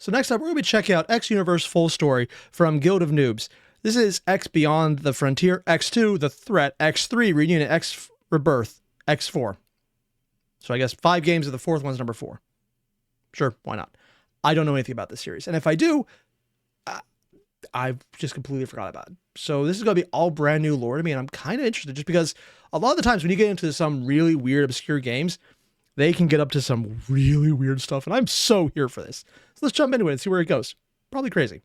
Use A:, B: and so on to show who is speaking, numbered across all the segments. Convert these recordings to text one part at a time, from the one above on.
A: So next up, we're going to be checking out X Universe Full Story from Guild of Noobs. This is X Beyond the Frontier, X2, The Threat, X3, Reunion, X Rebirth, X4. So I guess 5 games of the 4th one's number 4. Sure, why not? I don't know anything about this series. And if I do, I've just completely forgot about it. So this is going to be all brand new lore to me, and I'm kind of interested just because a lot of the times when you get into some really weird, obscure games, they can get up to some really weird stuff, and I'm so here for this. So let's jump into it and see where it goes. Probably crazy.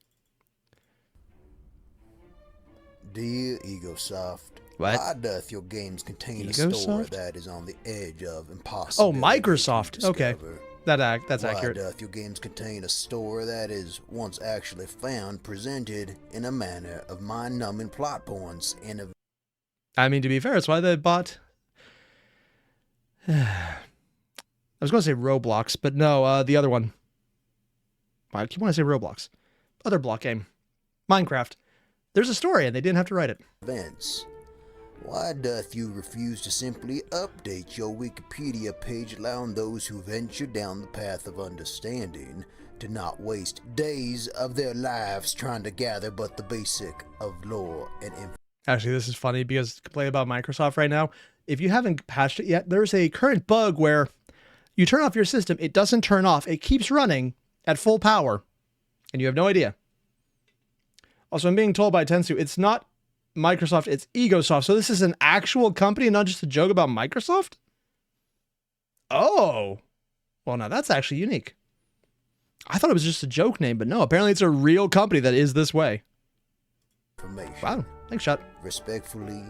B: Dear Egosoft,
A: What?
B: why doth your games contain a
A: Egosoft?
B: story that is on the edge of impossibility?
A: Oh, Microsoft. Okay. That's
B: Why
A: accurate.
B: doth your games contain a story that is, once actually found, presented in a manner of mind-numbing plot points and a...
A: I mean, to be fair, it's why they bought... I was going to say Roblox, but no, the other one. I keep wanting to say Roblox. Other block game. Minecraft. There's a story, and they didn't have to write it.
B: events. Why doth you refuse to simply update your Wikipedia page, allowing those who venture down the path of understanding to not waste days of their lives trying to gather but the basic of lore and info?
A: Actually, this is funny because complain about Microsoft right now. If you haven't patched it yet, there's a current bug where you turn off your system, it doesn't turn off, it keeps running at full power, and you have no idea. Also, I'm being told by Tensu, it's not Microsoft, it's Egosoft. So this is an actual company, not just a joke about Microsoft? Oh. Well, now that's actually unique. I thought it was just a joke name, but no, apparently it's a real company that is this way. Wow, thanks, Shot.
B: Respectfully,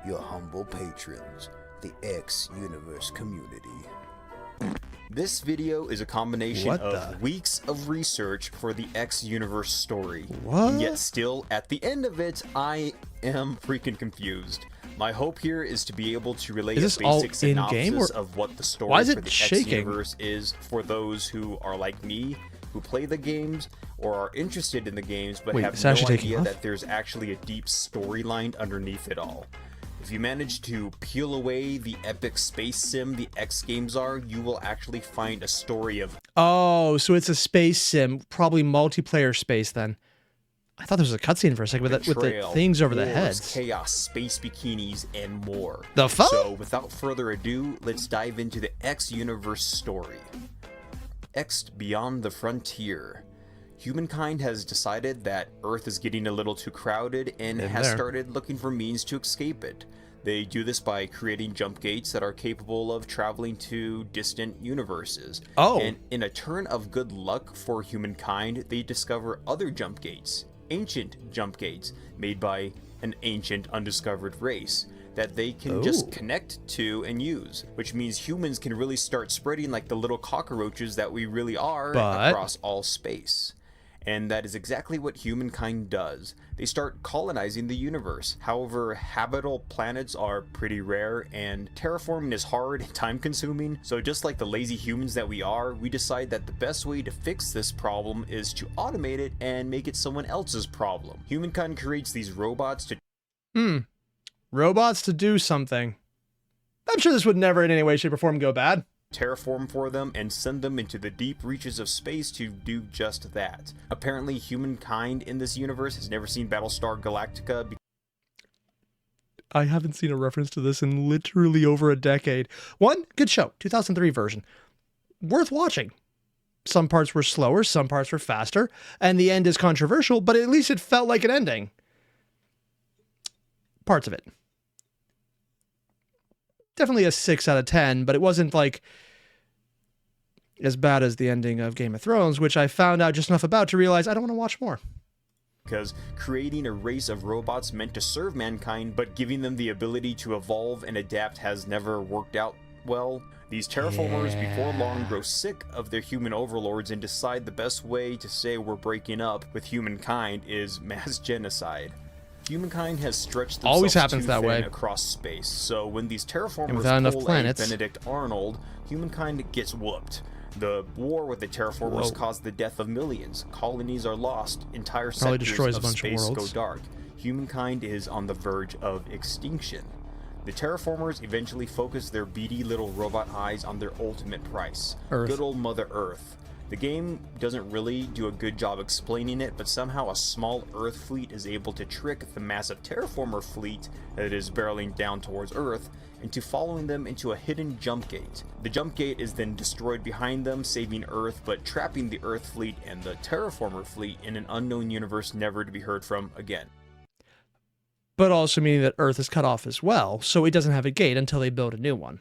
B: your humble patrons, the X Universe community.
C: This video is a combination
A: What
C: of
A: the?
C: weeks of research for the X Universe story.
A: What?
C: And yet still, at the end of it, I am freaking confused. My hope here is to be able to relay a
A: Is this all
C: basic
A: in-game,
C: synopsis
A: or
C: of what the story
A: why is
C: for
A: it
C: the
A: shaking?
C: X Universe is for those who are like me, who play the games, or are interested in the games, but
A: Wait,
C: have
A: it's
C: no
A: actually taking
C: idea
A: off?
C: that there's actually a deep storyline underneath it all. If you manage to peel away the epic space sim the X games are, you will actually find a story of
A: Oh, so it's a space sim, probably multiplayer space then. I thought there was a cutscene for a second with the
C: betrayal,
A: things over the
C: wars,
A: heads.
C: chaos, space bikinis, and more.
A: The fuck?
C: So, without further ado, let's dive into the X Universe story. X Beyond the Frontier. Humankind has decided that Earth is getting a little too crowded and has started looking for means to escape it. They do this by creating jump gates that are capable of traveling to distant universes.
A: Oh.
C: And in a turn of good luck for humankind, they discover other jump gates, ancient jump gates, made by an ancient undiscovered race that they can just connect to and use, which means humans can really start spreading like the little cockroaches that we really are across all space. And that is exactly what humankind does. They start colonizing the universe. However, habitable planets are pretty rare, and terraforming is hard and time-consuming. So just like the lazy humans that we are, we decide that the best way to fix this problem is to automate it and make it someone else's problem. Humankind creates these robots to
A: Robots to do something. I'm sure this would never in any way, shape, or form go bad.
C: terraform for them and send them into the deep reaches of space to do just that. Apparently, humankind in this universe has never seen Battlestar Galactica.
A: I haven't seen a reference to this in literally over a decade. One, good show, 2003 version. Worth watching. Some parts were slower, some parts were faster, and the end is controversial, but at least it felt like an ending. Parts of it. Definitely a 6 out of 10, but it wasn't like as bad as the ending of Game of Thrones, which I found out just enough about to realize I don't want to watch more.
C: Because creating a race of robots meant to serve mankind, but giving them the ability to evolve and adapt has never worked out well. These terraformers before long grow sick of their human overlords and decide the best way to say we're breaking up with humankind is mass genocide. Humankind has stretched themselves
A: Always happens
C: too
A: that
C: thin
A: way.
C: across space, so when these terraformers
A: without enough
C: pull
A: planets.
C: a Benedict Arnold, humankind gets whooped. The war with the terraformers caused the death of millions. Colonies are lost. Entire
A: Probably
C: sectors
A: destroys a
C: of
A: bunch of
C: space go
A: worlds.
C: dark. Humankind is on the verge of extinction. The terraformers eventually focus their beady little robot eyes on their ultimate price,
A: Earth.
C: good old Mother Earth. The game doesn't really do a good job explaining it, but somehow a small Earth fleet is able to trick the massive terraformer fleet that is barreling down towards Earth into following them into a hidden jump gate. The jump gate is then destroyed behind them, saving Earth, but trapping the Earth fleet and the terraformer fleet in an unknown universe never to be heard from again.
A: But also meaning that Earth is cut off as well, so it doesn't have a gate until they build a new one.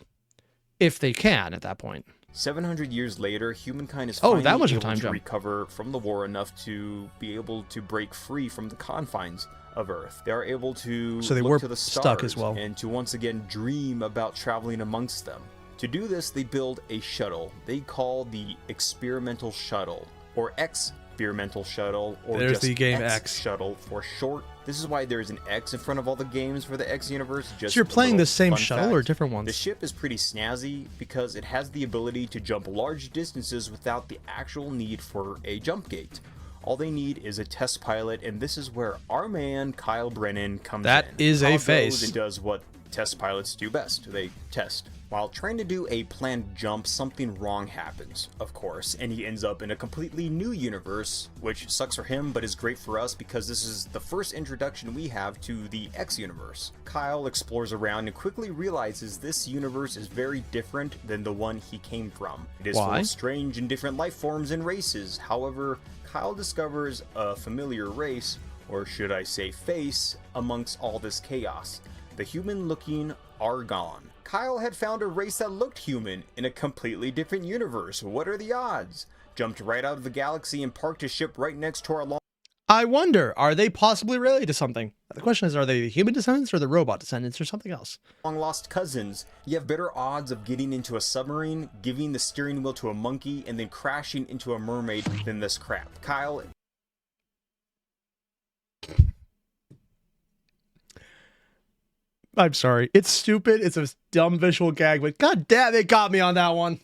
A: If they can, at that point.
C: 700 years later, humankind is
A: Oh,
C: finally
A: that was a
C: able
A: time
C: to
A: jump.
C: recover from the war enough to be able to break free from the confines of Earth. They are able to
A: So they
C: look
A: were
C: to the stars
A: stuck as well.
C: and to once again dream about traveling amongst them. To do this, they build a shuttle they call the Experimental Shuttle, or Experimental Shuttle, or
A: There's
C: just
A: the game
C: X
A: X.
C: Shuttle for short. This is why there's an X in front of all the games for the X universe. Just
A: So you're
C: a
A: playing
C: little
A: the same
C: fun
A: shuttle
C: fact.
A: or different ones?
C: The ship is pretty snazzy because it has the ability to jump large distances without the actual need for a jump gate. All they need is a test pilot, and this is where our man Kyle Brennan comes in.
A: That is a
C: Kyle goes
A: face.
C: and does what test pilots do best. They test. While trying to do a planned jump, something wrong happens, of course, and he ends up in a completely new universe, which sucks for him, but is great for us because this is the first introduction we have to the X universe. Kyle explores around and quickly realizes this universe is very different than the one he came from. It is full
A: Why?
C: of strange and different life forms and races. However, Kyle discovers a familiar race, or should I say face, amongst all this chaos. The human-looking Argon. Kyle had found a race that looked human in a completely different universe. What are the odds? Jumped right out of the galaxy and parked his ship right next to our
A: I wonder, are they possibly related to something? The question is, are they the human descendants or the robot descendants or something else?
C: long-lost cousins. You have better odds of getting into a submarine, giving the steering wheel to a monkey, and then crashing into a mermaid than this crap. Kyle...
A: I'm sorry. It's stupid. It's a dumb visual gag, but god damn, it got me on that one.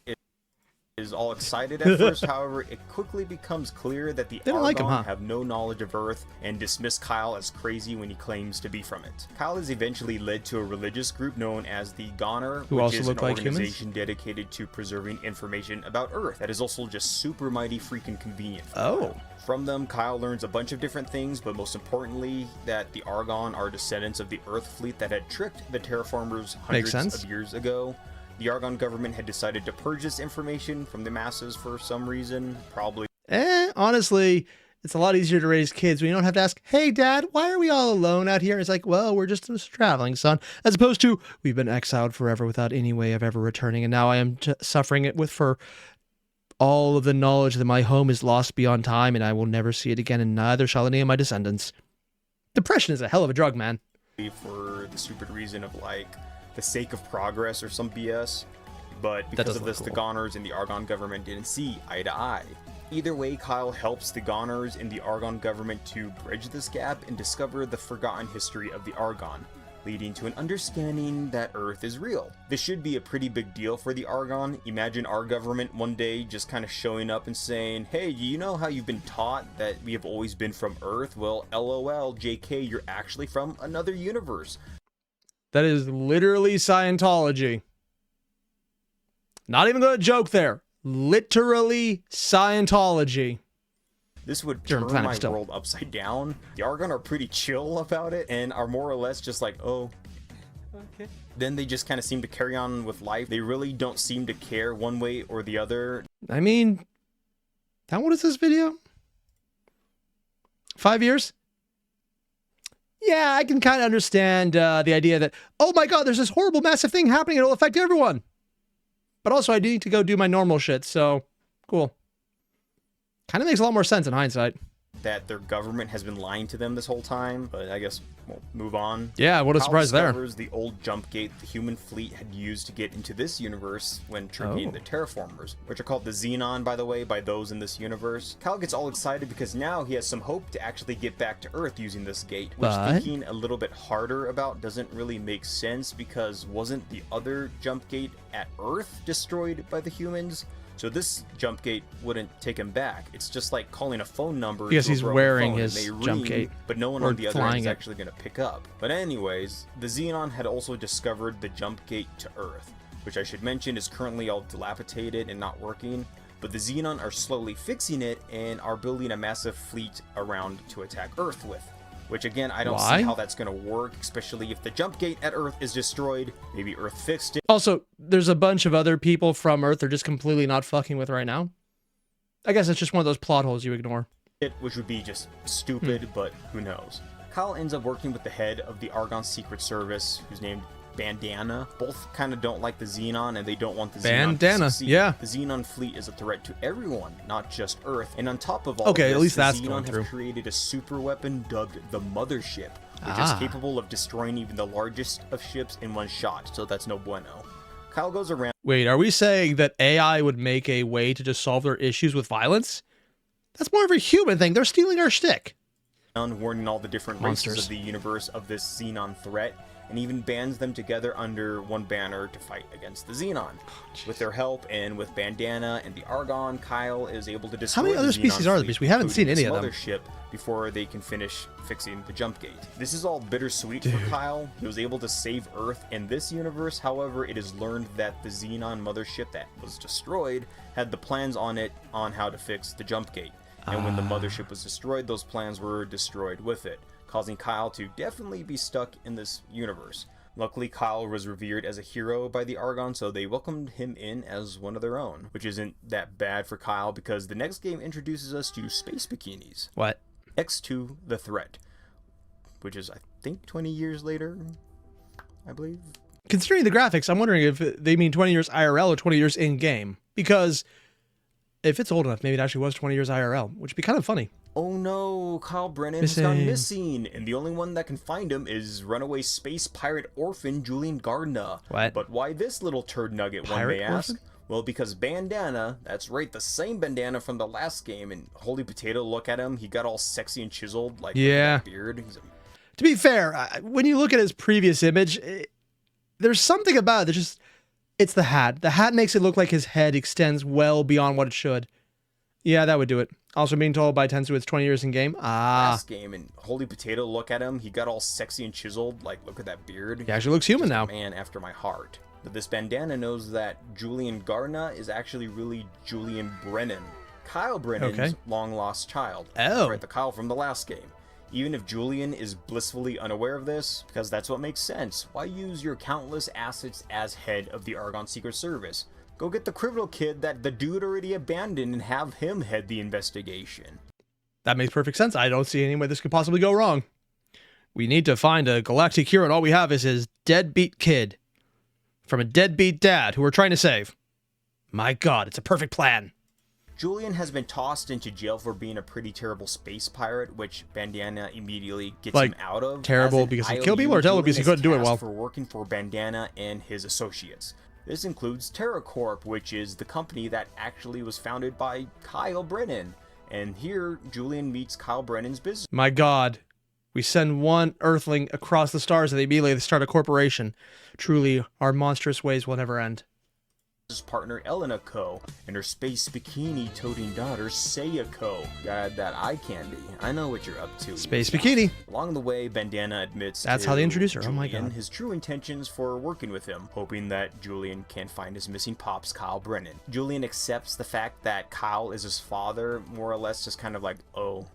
C: is all excited at first. However, it quickly becomes clear that the
A: They don't
C: Argon
A: like him, huh?
C: have no knowledge of Earth and dismiss Kyle as crazy when he claims to be from it. Kyle is eventually led to a religious group known as the Goner,
A: Who
C: which
A: also
C: is
A: look
C: an
A: like humans?
C: organization dedicated to preserving information about Earth that is also just super mighty freaking convenient for
A: Oh.
C: Kyle. From them, Kyle learns a bunch of different things, but most importantly, that the Argon are descendants of the Earth fleet that had tricked the terraformers
A: Makes
C: hundreds
A: sense.
C: of years ago. The Argon government had decided to purge this information from the masses for some reason, probably
A: Honestly, it's a lot easier to raise kids when you don't have to ask, hey, Dad, why are we all alone out here? It's like, well, we're just traveling, son. As opposed to, we've been exiled forever without any way of ever returning, and now I am suffering it with for all of the knowledge that my home is lost beyond time, and I will never see it again, and neither shall any of my descendants. Depression is a hell of a drug, man.
C: for the stupid reason of like the sake of progress or some BS. But because
A: does
C: of
A: look
C: this, the
A: cool.
C: Goners and the Argon government didn't see eye to eye. Either way, Kyle helps the Goners and the Argon government to bridge this gap and discover the forgotten history of the Argon, leading to an understanding that Earth is real. This should be a pretty big deal for the Argon. Imagine our government one day just kind of showing up and saying, hey, you know how you've been taught that we have always been from Earth? Well, LOL, JK, you're actually from another universe.
A: That is literally Scientology. Not even going to joke there. Literally Scientology.
C: This would
A: Different
C: turn
A: planet
C: my
A: still.
C: world upside down. The Argon are pretty chill about it and are more or less just like, oh, okay. Then they just kind of seem to carry on with life. They really don't seem to care one way or the other.
A: I mean, how old is this video? 5 years? Yeah, I can kind of understand the idea that, oh my god, there's this horrible massive thing happening, it'll affect everyone. But also I need to go do my normal shit, so cool. Kind of makes a lot more sense in hindsight.
C: That their government has been lying to them this whole time, but I guess we'll move on.
A: Yeah, what a
C: Kyle
A: surprise there.
C: discovers the old jump gate the human fleet had used to get into this universe when tricking
A: Oh.
C: the terraformers, which are called the Xenon, by the way, by those in this universe. Kyle gets all excited because now he has some hope to actually get back to Earth using this gate, which
A: But-
C: thinking a little bit harder about doesn't really make sense because wasn't the other jump gate at Earth destroyed by the humans? So this jump gate wouldn't take him back. It's just like calling a phone number.
A: Because
C: to a
A: he's
C: broken
A: wearing
C: phone, and
A: his
C: they
A: jump
C: ring,
A: gate.
C: but no one
A: Or
C: on the other end
A: flying
C: is
A: it.
C: actually going to pick up. But anyways, the Xenon had also discovered the jump gate to Earth, which I should mention is currently all dilapidated and not working. but the Xenon are slowly fixing it and are building a massive fleet around to attack Earth with. Which again, I don't see how that's going to work, especially if the jump gate at Earth is destroyed. Maybe Earth fixed it.
A: Also, there's a bunch of other people from Earth they're just completely not fucking with right now. I guess it's just one of those plot holes you ignore.
C: Which would be just stupid, but who knows. Kyle ends up working with the head of the Argonne Secret Service, who's named Bandana. Both kind of don't like the Xenon, and they don't want the Xenon to succeed.
A: Yeah.
C: The Xenon fleet is a threat to everyone, not just Earth. And on top of all
A: okay,
C: of this,
A: at least
C: the
A: that's
C: Xenon have created a super weapon dubbed the Mothership, which is capable of destroying even the largest of ships in one shot, so that's no bueno. Kyle goes around...
A: Wait, are we saying that AI would make a way to just solve their issues with violence? That's more of a human thing. They're stealing our shtick.
C: Warning all the different races of the universe of this Xenon threat, and even bands them together under one banner to fight against the Xenon. With their help and with Bandana and the Argonne, Kyle is able to destroy
A: How many other species are there? Because we haven't seen any of them.
C: Mothership before they can finish fixing the jump gate. This is all bittersweet for Kyle. He was able to save Earth in this universe. However, it is learned that the Xenon mothership that was destroyed had the plans on it on how to fix the jump gate. And when the mothership was destroyed, those plans were destroyed with it, causing Kyle to definitely be stuck in this universe. Luckily, Kyle was revered as a hero by the Argonne, so they welcomed him in as one of their own, which isn't that bad for Kyle because the next game introduces us to space bikinis.
A: What?
C: X2, The Threat, which is, I think, 20 years later, I believe.
A: Considering the graphics, I'm wondering if they mean 20 years IRL or 20 years in-game, because... if it's old enough, maybe it actually was 20 years IRL, which would be kind of funny.
C: Oh no, Kyle Brennan's gone missing, and the only one that can find him is runaway space pirate orphan Julian Gardner.
A: What?
C: But why this little turd nugget, one may ask? Well, because Bandana, that's right, the same Bandana from the last game, and holy potato, look at him, he got all sexy and chiseled, like that beard.
A: To be fair, when you look at his previous image, there's something about it that just... it's the hat. The hat makes it look like his head extends well beyond what it should. Yeah, that would do it. Also being told by Tensu it's 20 years in game.
C: Last game, and holy potato, look at him. He got all sexy and chiseled. Like, look at that beard.
A: He actually looks human now.
C: Man after my heart. But this Bandana knows that Julian Gardner is actually really Julian Brennan. Kyle Brennan's long-lost child.
A: Oh.
C: Right, the Kyle from the last game. Even if Julian is blissfully unaware of this, because that's what makes sense, why use your countless assets as head of the Argonne Secret Service? Go get the criminal kid that the dude already abandoned and have him head the investigation.
A: That makes perfect sense. I don't see any way this could possibly go wrong. We need to find a galactic hero, and all we have is his deadbeat kid from a deadbeat dad who we're trying to save. My God, it's a perfect plan.
C: Julian has been tossed into jail for being a pretty terrible space pirate, which Bandana immediately gets him out of.
A: Terrible because he killed people, or terrible because he couldn't do it well?
C: For working for Bandana and his associates. This includes TerraCorp, which is the company that actually was founded by Kyle Brennan. And here, Julian meets Kyle Brennan's business.
A: My God. We send one Earthling across the stars and they immediately start a corporation. Truly, our monstrous ways will never end.
C: His partner Elena Co. and her space bikini-toting daughter Saya Co. Got that eye candy. I know what you're up to.
A: Space bikini.
C: Along the way, Bandana admits
A: that's how they introduce her.
C: Julian,
A: oh my God.
C: His true intentions for working with him, hoping that Julian can find his missing pops, Kyle Brennan. Julian accepts the fact that Kyle is his father, more or less just kind of like, oh.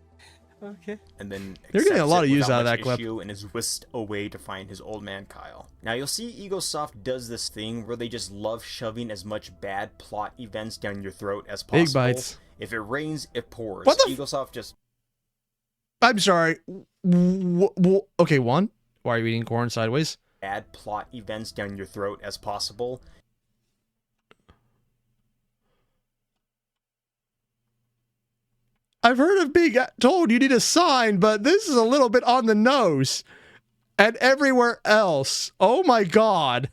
A: Okay.
C: And then
A: they're getting a lot of use out of that clip.
C: And is whisked away to find his old man Kyle. Now you'll see Egosoft does this thing where they just love shoving as much bad plot events down your throat as possible.
A: Big bites.
C: If it rains, it pours.
A: What the
C: Egosoft just...
A: I'm sorry. Okay, one. Why are you eating corn sideways?
C: Bad plot events down your throat as possible.
A: I've heard of being told you need a sign, but this is a little bit on the nose. And everywhere else. Oh my God.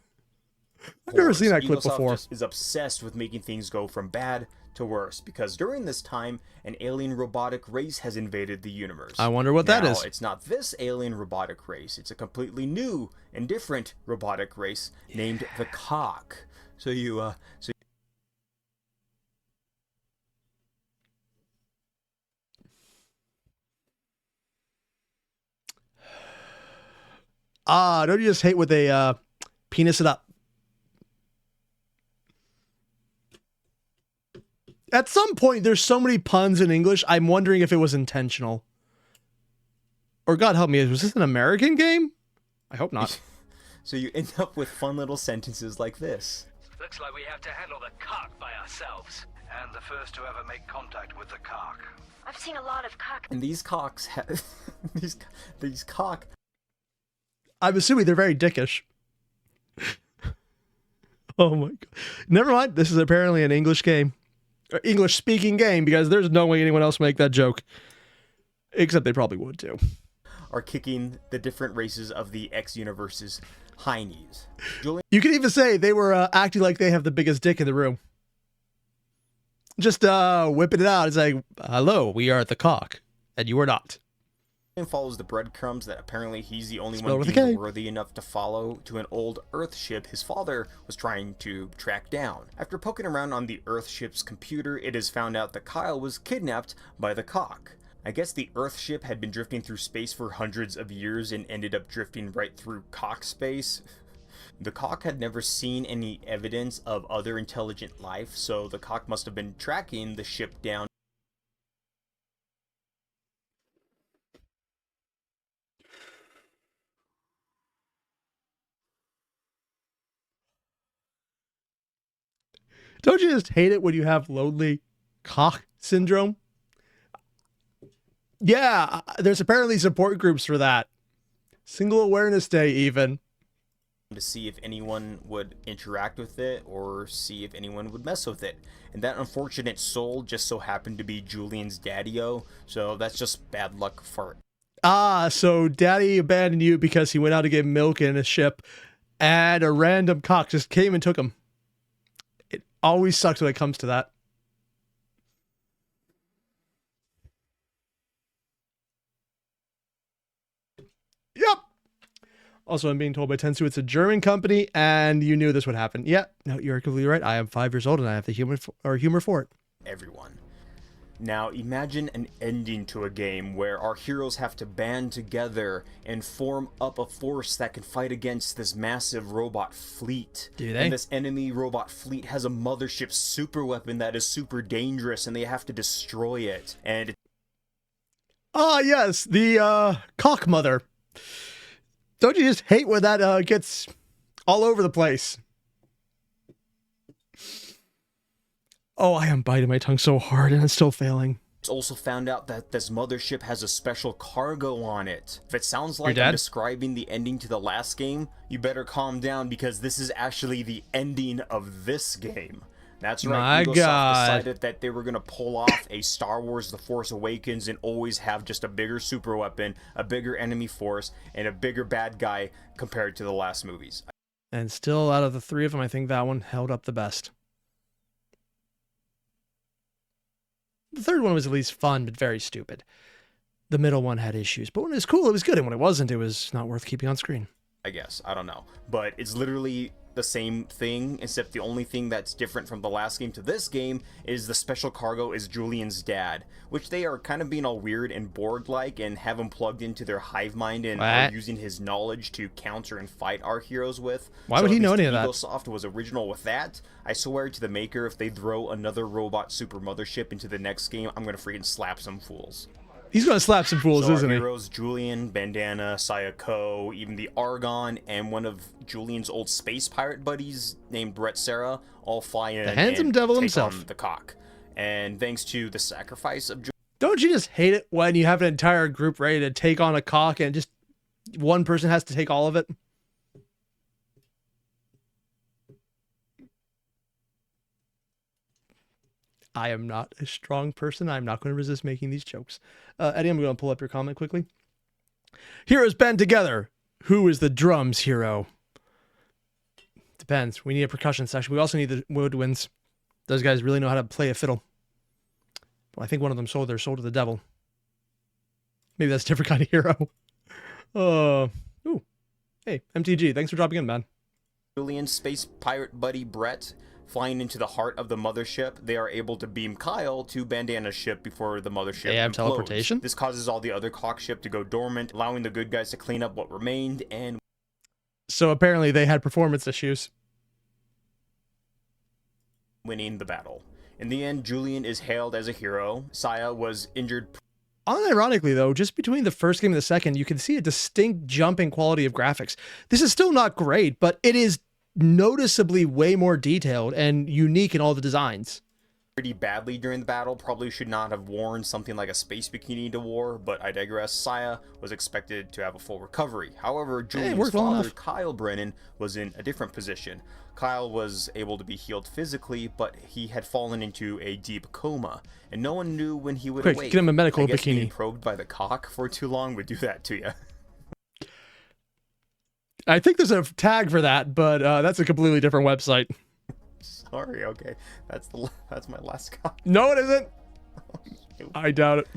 A: I've never seen that clip before.
C: Just is obsessed with making things go from bad to worse, because during this time, an alien robotic race has invaded the universe.
A: I wonder what that is.
C: It's not this alien robotic race. It's a completely new and different robotic race named the Cock. So
A: don't you just hate when they penis it up? At some point, there's so many puns in English, I'm wondering if it was intentional. Or God help me, was this an American game? I hope not.
C: So you end up with fun little sentences like this.
D: Looks like we have to handle the cock by ourselves. And the first to ever make contact with the cock.
E: I've seen a lot of cock.
C: And these cocks have... these cock...
A: I'm assuming they're very dickish. Oh my God. Never mind, this is apparently an English game. English-speaking game, because there's no way anyone else would make that joke. Except they probably would, too.
C: Are kicking the different races of the X Universe's heinies.
A: You could even say they were acting like they have the biggest dick in the room. Just whipping it out. It's like, hello, we are the cock, and you are not.
C: Julian follows the breadcrumbs that apparently he's the only
A: Spelled
C: one
A: with a
C: deemed
A: K.
C: worthy enough to follow to an old Earth ship his father was trying to track down. After poking around on the Earth ship's computer, it is found out that Kyle was kidnapped by the cock. I guess the Earth ship had been drifting through space for hundreds of years and ended up drifting right through cock space. The cock had never seen any evidence of other intelligent life, so the cock must have been tracking the ship down.
A: Don't you just hate it when you have lonely cock syndrome? Yeah, there's apparently support groups for that. Single Awareness Day, even.
C: To see if anyone would interact with it or see if anyone would mess with it. And that unfortunate soul just so happened to be Julian's daddy-o, so that's just bad luck for it.
A: Ah, so daddy abandoned you because he went out to get milk in a ship, and a random cock just came and took him. It always sucks when it comes to that. Yep. Also, I'm being told by Tensu it's a German company, and you knew this would happen. Yep. No, you're completely right. I am 5 years old, and I have the humor for it.
C: Everyone. Now, imagine an ending to a game where our heroes have to band together and form up a force that can fight against this massive robot fleet.
A: Do they?
C: And this enemy robot fleet has a mothership super weapon that is super dangerous, and they have to destroy it. And
A: Ah, yes, the cock mother. Don't you just hate when that gets all over the place? Oh, I am biting my tongue so hard and I'm still failing.
C: it's also found out that this mothership has a special cargo on it. If it sounds like
A: Your
C: I'm
A: dad?
C: describing the ending to the last game, you better calm down because this is actually the ending of this game. That's right,
A: My
C: Ubisoft
A: God.
C: decided that they were going to pull off a Star Wars The Force Awakens and always have just a bigger super weapon, a bigger enemy force, and a bigger bad guy compared to the last movies.
A: And still, out of the three of them, I think that one held up the best. The third one was at least fun, but very stupid. The middle one had issues, but when it was cool, it was good, and when it wasn't, it was not worth keeping on screen.
C: I guess. I don't know. But it's literally the same thing, except the only thing that's different from the last game to this game is the special cargo is Julian's dad, which they are kind of being all weird and Borg-like and have him plugged into their hive mind and are
A: What?
C: using his knowledge to counter and fight our heroes with.
A: Why would he know any of that?
C: Ubisoft was original with that. I swear to the maker, if they throw another robot super mothership into the next game, I'm gonna freaking slap some fools.
A: He's going to slap some fools,
C: So our
A: isn't he?
C: heroes, Julian, Bandana, Sayako, even the Argon, and one of Julian's old space pirate buddies named Brett Sarah all fly in
A: The handsome
C: and
A: devil
C: take
A: himself.
C: on the cock. And thanks to the sacrifice of
A: Don't you just hate it when you have an entire group ready to take on a cock and just one person has to take all of it? I am not a strong person. I'm not going to resist making these jokes. Eddie, I'm going to pull up your comment quickly. Heroes band together. Who is the drums hero? Depends. We need a percussion section. We also need the woodwinds. Those guys really know how to play a fiddle. Well, I think one of them sold their soul to the devil. Maybe that's a different kind of hero. Ooh. Hey, MTG, thanks for dropping in, man.
C: Julian's space pirate buddy Brett. Flying into the heart of the mothership, they are able to beam Kyle to Bandana's ship before the mothership
A: They have
C: implodes.
A: teleportation?
C: This causes all the other cock ship to go dormant, allowing the good guys to clean up what remained, and
A: So apparently they had performance issues.
C: winning the battle. In the end, Julian is hailed as a hero. Saya was injured.
A: Unironically, though, just between the first game and the second, you can see a distinct jump in quality of graphics. This is still not great, but it is noticeably way more detailed and unique in all the designs.
C: Pretty badly during the battle, probably should not have worn something like a space bikini to war, but I digress. Saya was expected to have a full recovery. However, Julian's father, Kyle Brennan, was in a different position. Kyle was able to be healed physically, but he had fallen into a deep coma, and no one knew when he would awake.
A: Get him a medical
C: I guess
A: bikini.
C: Being probed by the cock for too long would do that to you.
A: I think there's a tag for that, but that's a completely different website.
C: Sorry, okay. That's my last comment.
A: No, it isn't. I doubt it.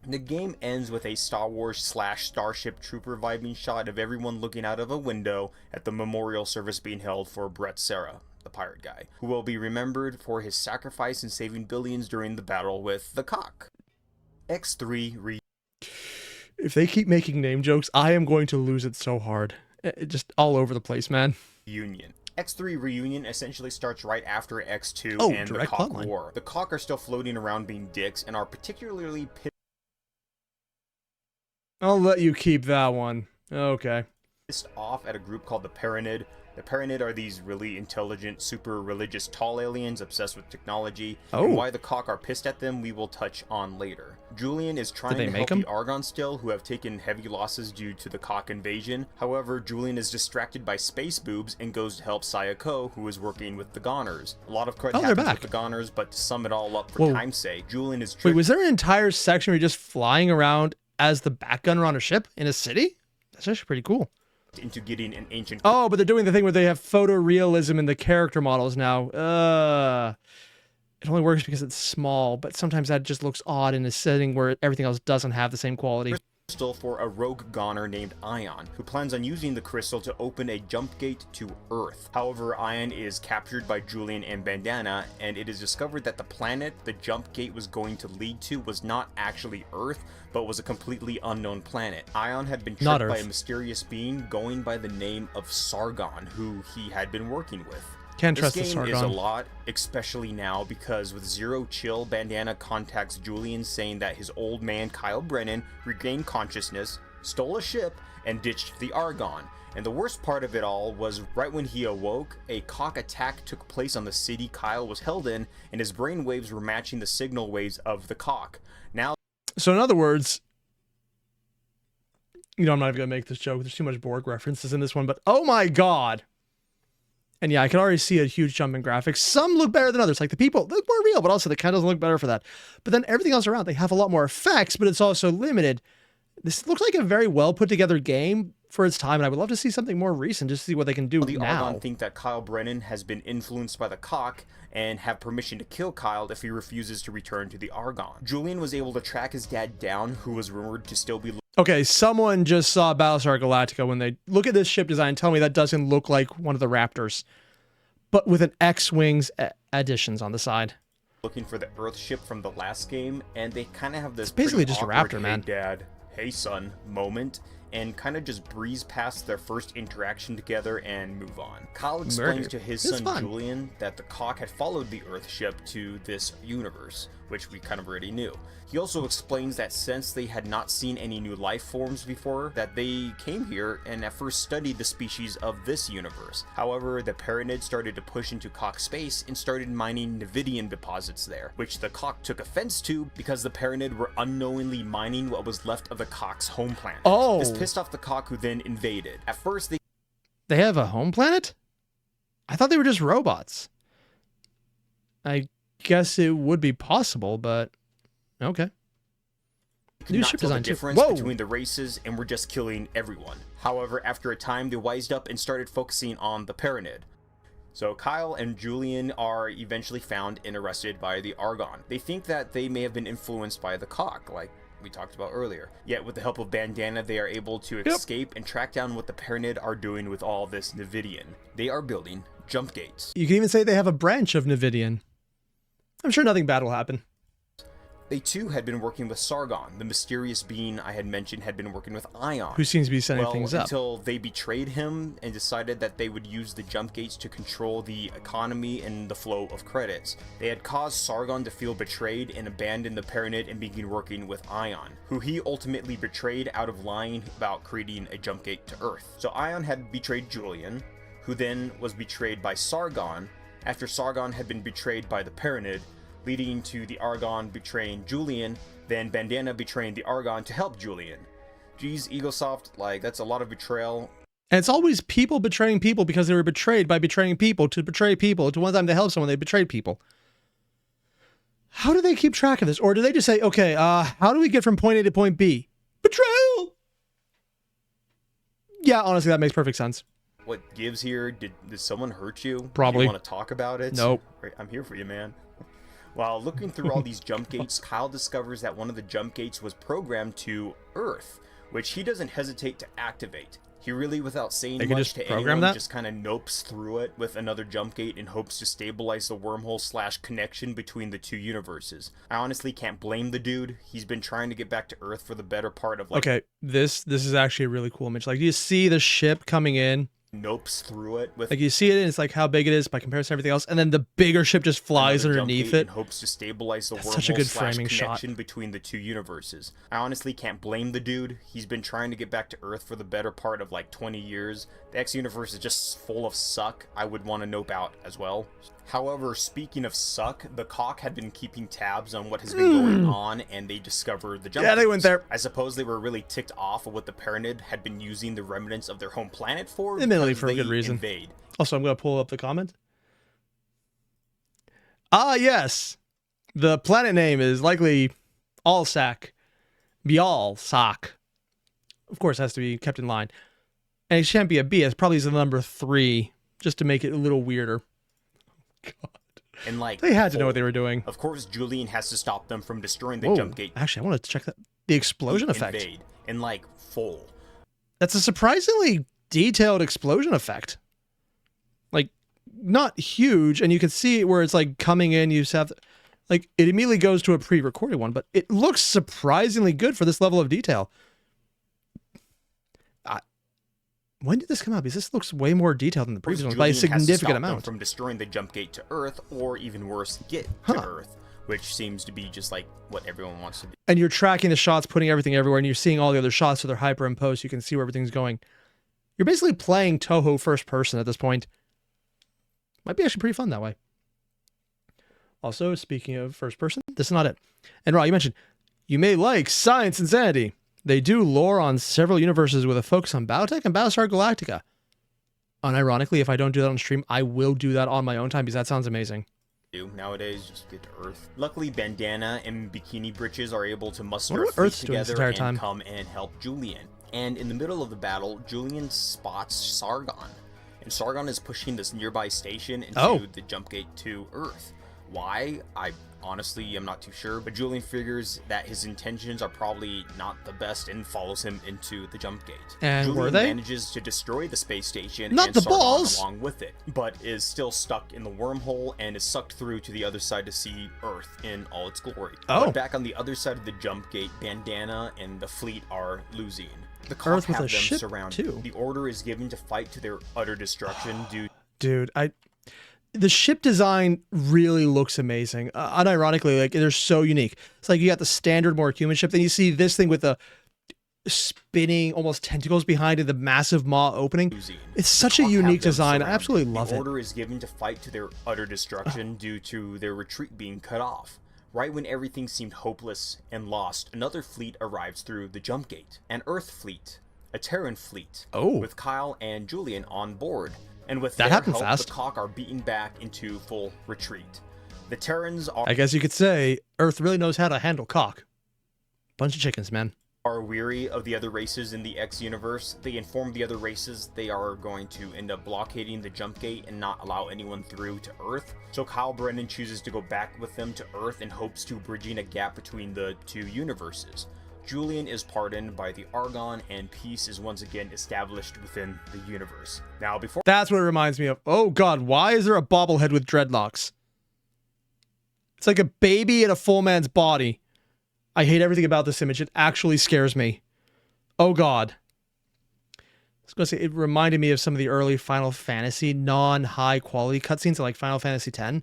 C: The game ends with a Star Wars / Starship Trooper vibing shot of everyone looking out of a window at the memorial service being held for Brett Serra, the pirate guy, who will be remembered for his sacrifice in saving billions during the battle with the cock. X3
A: If they keep making name jokes, I am going to lose it so hard. Just all over the place, man.
C: Reunion. X3 Reunion essentially starts right after X2 and the Cock War. The Cock are still floating around being dicks and are particularly
A: I'll let you keep that one. Okay.
C: pissed off at a group called the Paranid. The Paranid are these really intelligent, super religious tall aliens obsessed with technology. And why the Cock are pissed at them, we will touch on later. Julian is trying to help the Argon still, who have taken heavy losses due to the Cock invasion. However, Julian is distracted by space boobs and goes to help Sayako, who is working with the Goners. A lot of credit happens with the Goners, but to sum it all up for time's sake, Julian is
A: Wait, was there an entire section where you're just flying around as the backgunner on a ship in a city? That's actually pretty cool.
C: Into getting an ancient...
A: Oh, but they're doing the thing where they have photorealism in the character models now. It only works because it's small, but sometimes that just looks odd in a setting where everything else doesn't have the same quality.
C: Crystal for a rogue goner named Ion, who plans on using the crystal to open a jump gate to Earth. However, Ion is captured by Julian and Bandana, and it is discovered that the planet the jump gate was going to lead to was not actually Earth, but was a completely unknown planet. Ion had been tricked by a mysterious being going by the name of Sargon, who he had been working with.
A: Can't trust
C: this game is a lot, especially now, because with Zero Chill, Bandana contacts Julian saying that his old man Kyle Brennan regained consciousness, stole a ship, and ditched the Argon. And the worst part of it all was right when he awoke, a Cock attack took place on the city Kyle was held in, and his brain waves were matching the signal waves of the Cock. Now,
A: so in other words, I'm not even gonna make this joke. There's too much Borg references in this one, but oh my god. And yeah, I can already see a huge jump in graphics. Some look better than others. Like the people look more real, but also the kind doesn't look better for that. But then everything else around, they have a lot more effects, but it's also limited. This looks like a very well put together game for its time, and I would love to see something more recent just to see what they can do
C: the
A: now.
C: Argon think that Kyle Brennan has been influenced by the Cock and have permission to kill Kyle if he refuses to return to the Argon. Julian was able to track his dad down, who was rumored to still be...
A: Okay, someone just saw Battlestar Galactica. When they look at this ship design, tell me that doesn't look like one of the Raptors, but with an X-Wings additions on the side.
C: Looking for the Earth ship from the last game, and they kind of have this...
A: It's basically just a Raptor,
C: hey,
A: man.
C: Dad, hey son moment, and kind of just breeze past their first interaction together and move on. Kyle explains to his son Julian that the Cock had followed the Earth ship to this universe, which we kind of already knew. He also explains that since they had not seen any new life forms before, that they came here and at first studied the species of this universe. However, the Paranid started to push into Cock space and started mining Nevidian deposits there, which the Cock took offense to because the Paranid were unknowingly mining what was left of the Cock's home planet. This pissed off the Cock, who then invaded. At first,
A: they have a home planet? I thought they were just robots. I guess it would be possible, but okay.
C: New ship design difference between the races, and were just killing everyone. However, after a time, they wised up and started focusing on the Paranid. So Kyle and Julian are eventually found and arrested by the Argon. They think that they may have been influenced by the Cock, like we talked about earlier. Yet with the help of Bandana, they are able to escape and track down what the Paranid are doing with all this Nevidian. They are building jump gates.
A: You can even say they have a branch of Nevidian. I'm sure nothing bad will happen.
C: They too had been working with Sargon, the mysterious being I had mentioned had been working with Ion.
A: Who seems to be setting things up.
C: Until they betrayed him and decided that they would use the jump gates to control the economy and the flow of credits. They had caused Sargon to feel betrayed and abandon the Pyramid and begin working with Ion, who he ultimately betrayed out of lying about creating a jump gate to Earth. So Ion had betrayed Julian, who then was betrayed by Sargon, after Sargon had been betrayed by the Pyramid, leading to the Argon betraying Julian, then Bandana betraying the Argon to help Julian. Geez, Eaglesoft, like, that's a lot of betrayal.
A: And it's always people betraying people because they were betrayed by betraying people to betray people. To one time to help someone, they betrayed people. How do they keep track of this? Or do they just say, okay, how do we get from point A to point B? Betrayal! Yeah, honestly, that makes perfect sense.
C: What gives here? Did someone hurt you?
A: Probably.
C: Do you want to talk about it?
A: Nope.
C: I'm here for you, man. While looking through all these jump gates, Kyle discovers that one of the jump gates was programmed to Earth, which he doesn't hesitate to activate. He really, without saying much to anyone, just kind of nopes through it with another jump gate in hopes to stabilize the wormhole / connection between the two universes. I honestly can't blame the dude. He's been trying to get back to Earth for the better part of, like...
A: Okay, this is actually a really cool image. Like, do you see the ship coming in?
C: Nopes through it with,
A: like, you see it and it's like how big it is by comparison to everything else, and then the bigger ship just flies underneath it.
C: In hopes to stabilize the
A: such a good framing
C: connection
A: shot
C: between the two universes. I honestly can't blame the dude. He's been trying to get back to Earth for the better part of like 20 years. The X universe is just full of suck. I would want to nope out as well. However, speaking of suck, the Cock had been keeping tabs on what has been going on, and they discovered the jump gates.
A: They went there.
C: I suppose they were really ticked off of what the Pyramid had been using the remnants of their home planet for.
A: Admittedly, for a good reason. Also, I'm going to pull up the comment. Ah, yes. The planet name is likely Alsac. Bialsac. Of course, it has to be kept in line. And it can't be a B. It's probably the number 3, just to make it a little weirder. God.
C: And like
A: they had to know what they were doing.
C: Of course, Julian has to stop them from destroying the jump gate.
A: Actually, I want to check that. The explosion effect.
C: In like full.
A: That's a surprisingly detailed explosion effect. Like, not huge, and you can see where it's like coming in. You have, like, it immediately goes to a pre-recorded one, but it looks surprisingly good for this level of detail. When did this come out? Because this looks way more detailed than the previous one by a significant amount.
C: From destroying the jump gate to Earth, or even worse, get to Earth, which seems to be just like what everyone wants to do.
A: And you're tracking the shots, putting everything everywhere, and you're seeing all the other shots, so they're hyperimposed. You can see where everything's going. You're basically playing Toho first person at this point. Might be actually pretty fun that way. Also, speaking of first person, this is not it. And Raw, you mentioned you may like Science Insanity. They do lore on several universes with a focus on Battletech and Battlestar Galactica. Unironically, if I don't do that on stream, I will do that on my own time because that sounds amazing.
C: Nowadays, just get to Earth. Luckily, Bandana and Bikini Britches are able to muster a fleet
A: Earth's
C: together and come and help Julian. And in the middle of the battle, Julian spots Sargon. And Sargon is pushing this nearby station into the jump gate to Earth. Why? I honestly am not too sure, but Julian figures that his intentions are probably not the best and follows him into the jump gate.
A: And
C: Julian
A: were they?
C: Manages to destroy the space station
A: not
C: and
A: the
C: Sargon
A: balls
C: along with it, but is still stuck in the wormhole and is sucked through to the other side to see Earth in all its glory. But back on the other side of the jump gate, Bandana and the fleet are losing. The Cock have them surrounded. Too. The order is given to fight to their utter destruction due...
A: Dude, the ship design really looks amazing. Unironically, like, they're so unique. It's like you got the standard, more human ship, then you see this thing with the spinning, almost tentacles behind it, the massive maw opening. It's such a unique design. I absolutely love it.
C: The order is given to fight to their utter destruction due to their retreat being cut off. Right when everything seemed hopeless and lost, another fleet arrives through the jump gate. An Earth fleet, a Terran fleet, with Kyle and Julian on board. And with their help, the Cock are beaten back into full retreat. The Terrans are...
A: I guess you could say Earth really knows how to handle Cock. Bunch of chickens, man.
C: Are weary of the other races in the X universe. They inform the other races they are going to end up blockading the jump gate and not allow anyone through to Earth. So Kyle Brennan chooses to go back with them to Earth in hopes to bridging a gap between the two universes. Julian is pardoned by the Argon, and peace is once again established within the universe. Now, before...
A: That's what it reminds me of. Oh, God, why is there a bobblehead with dreadlocks? It's like a baby in a full man's body. I hate everything about this image. It actually scares me. Oh God. I was going to say, it reminded me of some of the early Final Fantasy non-high quality cutscenes, like Final Fantasy X.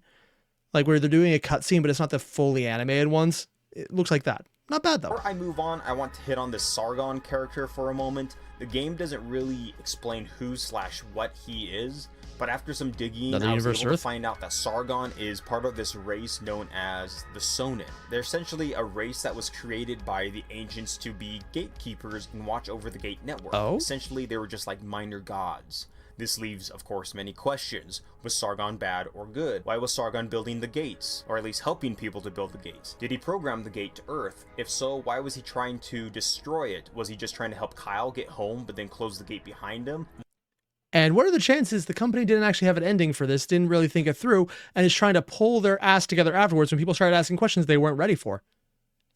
A: Like where they're doing a cutscene, but it's not the fully animated ones. It looks like that. Not bad though.
C: Before I move on, I want to hit on this Sargon character for a moment. The game doesn't really explain who/what he is, but after some digging, I was able to find out that Sargon is part of this race known as the Sonin. They're essentially a race that was created by the ancients to be gatekeepers and watch over the gate network. Essentially, they were just like minor gods. This leaves, of course, many questions. Was Sargon bad or good? Why was Sargon building the gates? Or at least helping people to build the gates? Did he program the gate to Earth? If so, why was he trying to destroy it? Was he just trying to help Kyle get home, but then close the gate behind him?
A: And what are the chances the company didn't actually have an ending for this, didn't really think it through, and is trying to pull their ass together afterwards when people started asking questions they weren't ready for?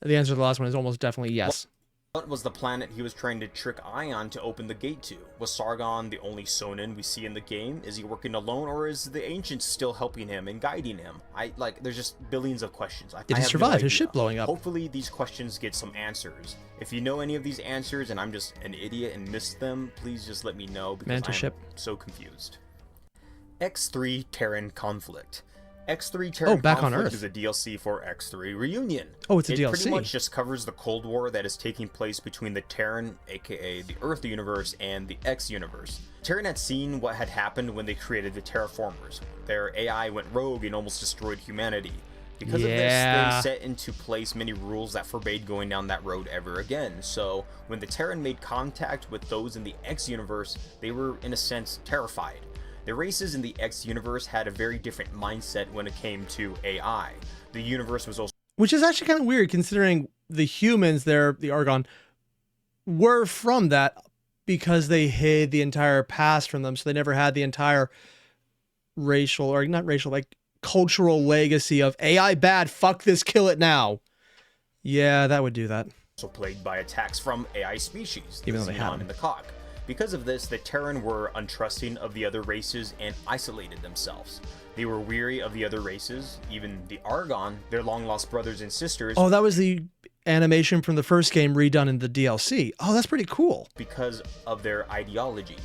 A: The answer to the last one is almost definitely yes.
C: What was the planet he was trying to trick Ion to open the gate to? Was Sargon the only Sonin we see in the game? Is he working alone, or is the ancients still helping him and guiding him? There's just billions of questions.
A: Did he survive his ship blowing up?
C: Hopefully these questions get some answers. If you know any of these answers and I'm just an idiot and missed them, please just let me know because I'm so confused. X3 Terran Conflict. X3 Terran Conflict is a DLC for X3 Reunion.
A: Oh, it's a DLC.
C: It pretty much just covers the Cold War that is taking place between the Terran, aka the Earth universe, and the X universe. Terran had seen what had happened when they created the Terraformers. Their AI went rogue and almost destroyed humanity. Because of this, they set into place many rules that forbade going down that road ever again. So, when the Terran made contact with those in the X universe, they were, in a sense, terrified. The races in the X universe had a very different mindset when it came to AI. The universe was also...
A: Which is actually kind of weird considering the humans there, the Argon, were from that because they hid the entire past from them. So they never had the entire racial, or not racial, like cultural legacy of AI bad, fuck this, kill it now. Yeah, that would do that.
C: Also plagued by attacks from AI species,
A: even though they had
C: in the cock. Because of this, the Terran were untrusting of the other races and isolated themselves. They were weary of the other races, even the Argon, their long-lost brothers and sisters.
A: Oh, that was the animation from the first game redone in the DLC. Oh, that's pretty cool.
C: Because of their ideology.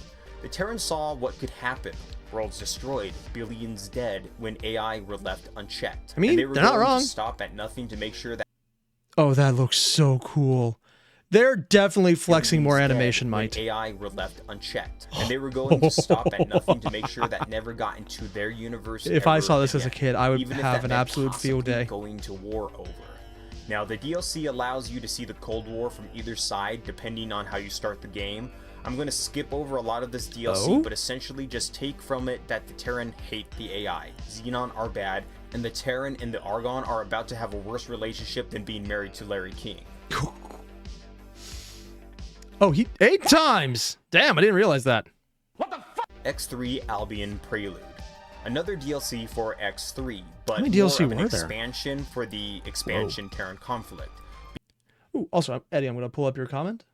C: The Terran saw what could happen. Worlds destroyed, billions dead, when AI were left unchecked.
A: I mean,
C: and they were
A: they're not wrong.
C: To stop at nothing to make sure that...
A: Oh, that looks so cool. They're definitely flexing more animation, Mike.
C: AI were left unchecked, and they were going to stop at nothing to make sure that never got into their universe.
A: If I saw this as a kid, I would have an absolute field day.
C: Going to war over. Now, the DLC allows you to see the Cold War from either side, depending on how you start the game. I'm going to skip over a lot of this DLC, but essentially just take from it that the Terran hate the AI. Xenon are bad, and the Terran and the Argon are about to have a worse relationship than being married to Larry King.
A: Oh, he 8 times! Damn, I didn't realize that.
C: What the fuck? X3 Albion Prelude. Another DLC for X3, but
A: how many
C: more
A: DLC
C: of an
A: were
C: expansion for the expansion Terran Conflict.
A: Ooh, also, Eddie, I'm going to pull up your comment.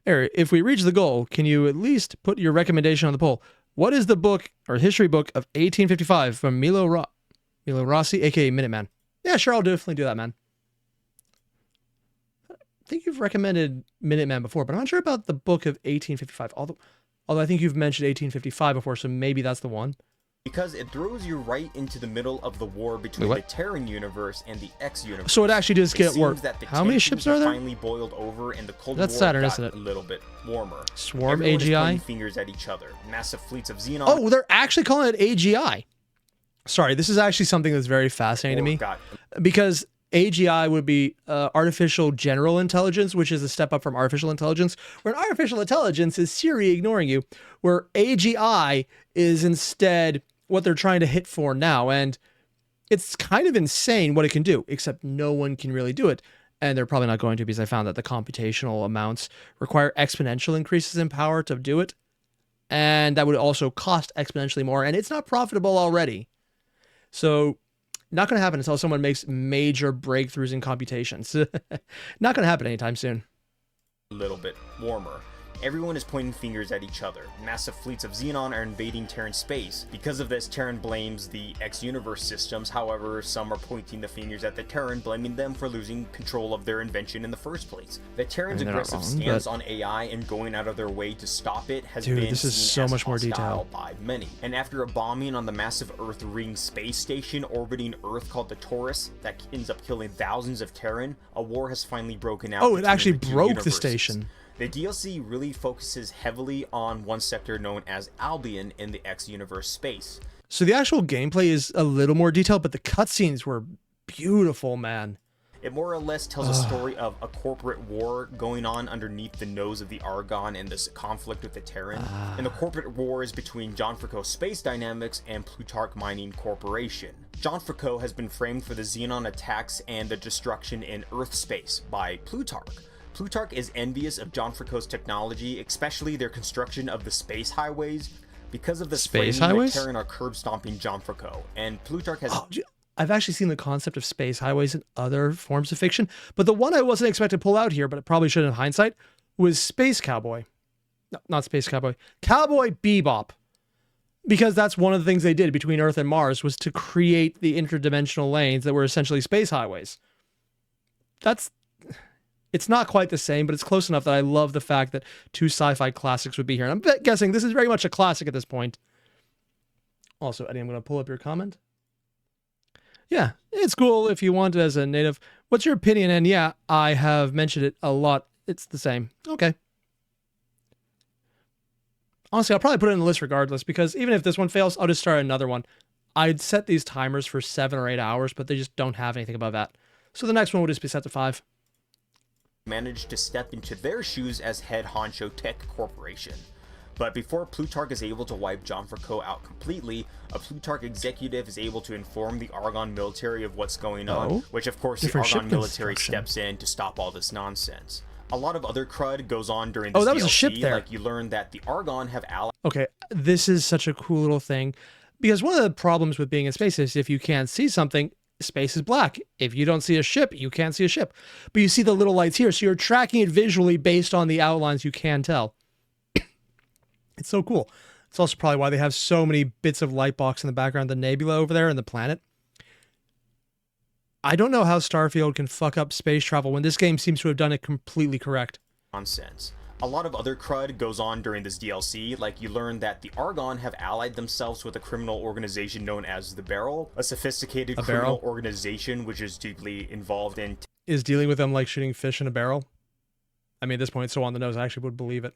A: Airier, if we reach the goal, can you at least put your recommendation on the poll? What is the book or history book of 1855 from Milo Rossi, aka Minuteman? Yeah, sure, I'll definitely do that, man. I think you've recommended Minuteman before, but I'm not sure about the book of 1855. Although I think you've mentioned 1855 before, so maybe that's the one.
C: Because it throws you right into the middle of the war between the Terran universe and the X universe.
A: So it actually does get worse. How many ships are there?
C: Finally boiled over, and the Cold
A: That's
C: War
A: Saturn,
C: got
A: isn't it?
C: A little bit warmer.
A: Swarm
C: Everyone is
A: AGI.
C: pointing fingers at each other. Massive fleets of Xenon.
A: Oh, they're actually calling it AGI. Sorry, this is actually something that's very fascinating to me because AGI would be artificial general intelligence, which is a step up from artificial intelligence, where an artificial intelligence is Siri ignoring you, where AGI is instead what they're trying to hit for now. And it's kind of insane what it can do, except no one can really do it. And they're probably not going to, because I found that the computational amounts require exponential increases in power to do it. And that would also cost exponentially more, and it's not profitable already. So not going to happen until someone makes major breakthroughs in computations. Not going to happen anytime soon.
C: A little bit warmer. Everyone is pointing fingers at each other. Massive fleets of Xenon are invading Terran space. Because of this, Terran blames the X Universe systems. However, some are pointing the fingers at the Terran, blaming them for losing control of their invention in the first place. The Terran's aggressive stance on AI and going out of their way to stop it has been
A: this is
C: seen
A: so
C: as
A: much more
C: hostile
A: detail
C: by many. And after a bombing on the massive Earth Ring space station orbiting Earth called the Taurus that ends up killing thousands of Terran, a war has finally broken out.
A: Oh, it
C: between
A: actually
C: the two
A: broke the
C: universes.
A: station.
C: The DLC really focuses heavily on one sector known as Albion in the X Universe space.
A: So the actual gameplay is a little more detailed, but the cutscenes were beautiful, man.
C: It more or less tells a story of a corporate war going on underneath the nose of the Argon and this conflict with the Terran. And the corporate war is between Gianfranco Space Dynamics and Plutarch Mining Corporation. Gianfranco has been framed for the Xenon attacks and the destruction in Earth space by Plutarch. Plutarch is envious of Gianfranco's technology, especially their construction of the space highways. Because of this
A: Space
C: framing,
A: highways?
C: the Terran are curb stomping Gianfranco, and Plutarch has
A: I've actually seen the concept of space highways in other forms of fiction, but the one I wasn't expected to pull out here, but it probably should in hindsight, was Space Cowboy. No, not Space Cowboy. Cowboy Bebop. Because that's one of the things they did between Earth and Mars was to create the interdimensional lanes that were essentially space highways. It's not quite the same, but it's close enough that I love the fact that two sci-fi classics would be here. And I'm guessing this is very much a classic at this point. Also, Eddie, I'm going to pull up your comment. Yeah, it's cool if you want it as a native. What's your opinion? And yeah, I have mentioned it a lot. It's the same. Okay. Honestly, I'll probably put it in the list regardless, because even if this one fails, I'll just start another one. I'd set these timers for 7 or 8 hours, but they just don't have anything above that. So the next one would just be set to 5.
C: managed to step into their shoes as head honcho tech corporation. But before Plutarch is able to wipe Gianfranco out completely, a Plutarch executive is able to inform the Argon military of what's going on, which of course the Argon military steps in to stop all this nonsense. A lot of other crud goes on during this
A: that
C: DLC,
A: was a ship there.
C: like you learn that the Argon have allied.
A: Okay, this is such a cool little thing, because one of the problems with being in space is if you can't see something, space is black. If you don't see a ship, you can't see a ship. But you see the little lights here, so you're tracking it visually based on the outlines you can tell. It's so cool. It's also probably why they have so many bits of light box in the background, the nebula over there and the planet. I don't know how Starfield can fuck up space travel when this game seems to have done it completely correct.
C: Nonsense. A lot of other crud goes on during this DLC, like you learn that the Argon have allied themselves with a criminal organization known as the Barrel, a sophisticated criminal organization which is deeply involved in...
A: Is dealing with them like shooting fish in a barrel? I mean, at this point, it's so on the nose, I actually would believe it.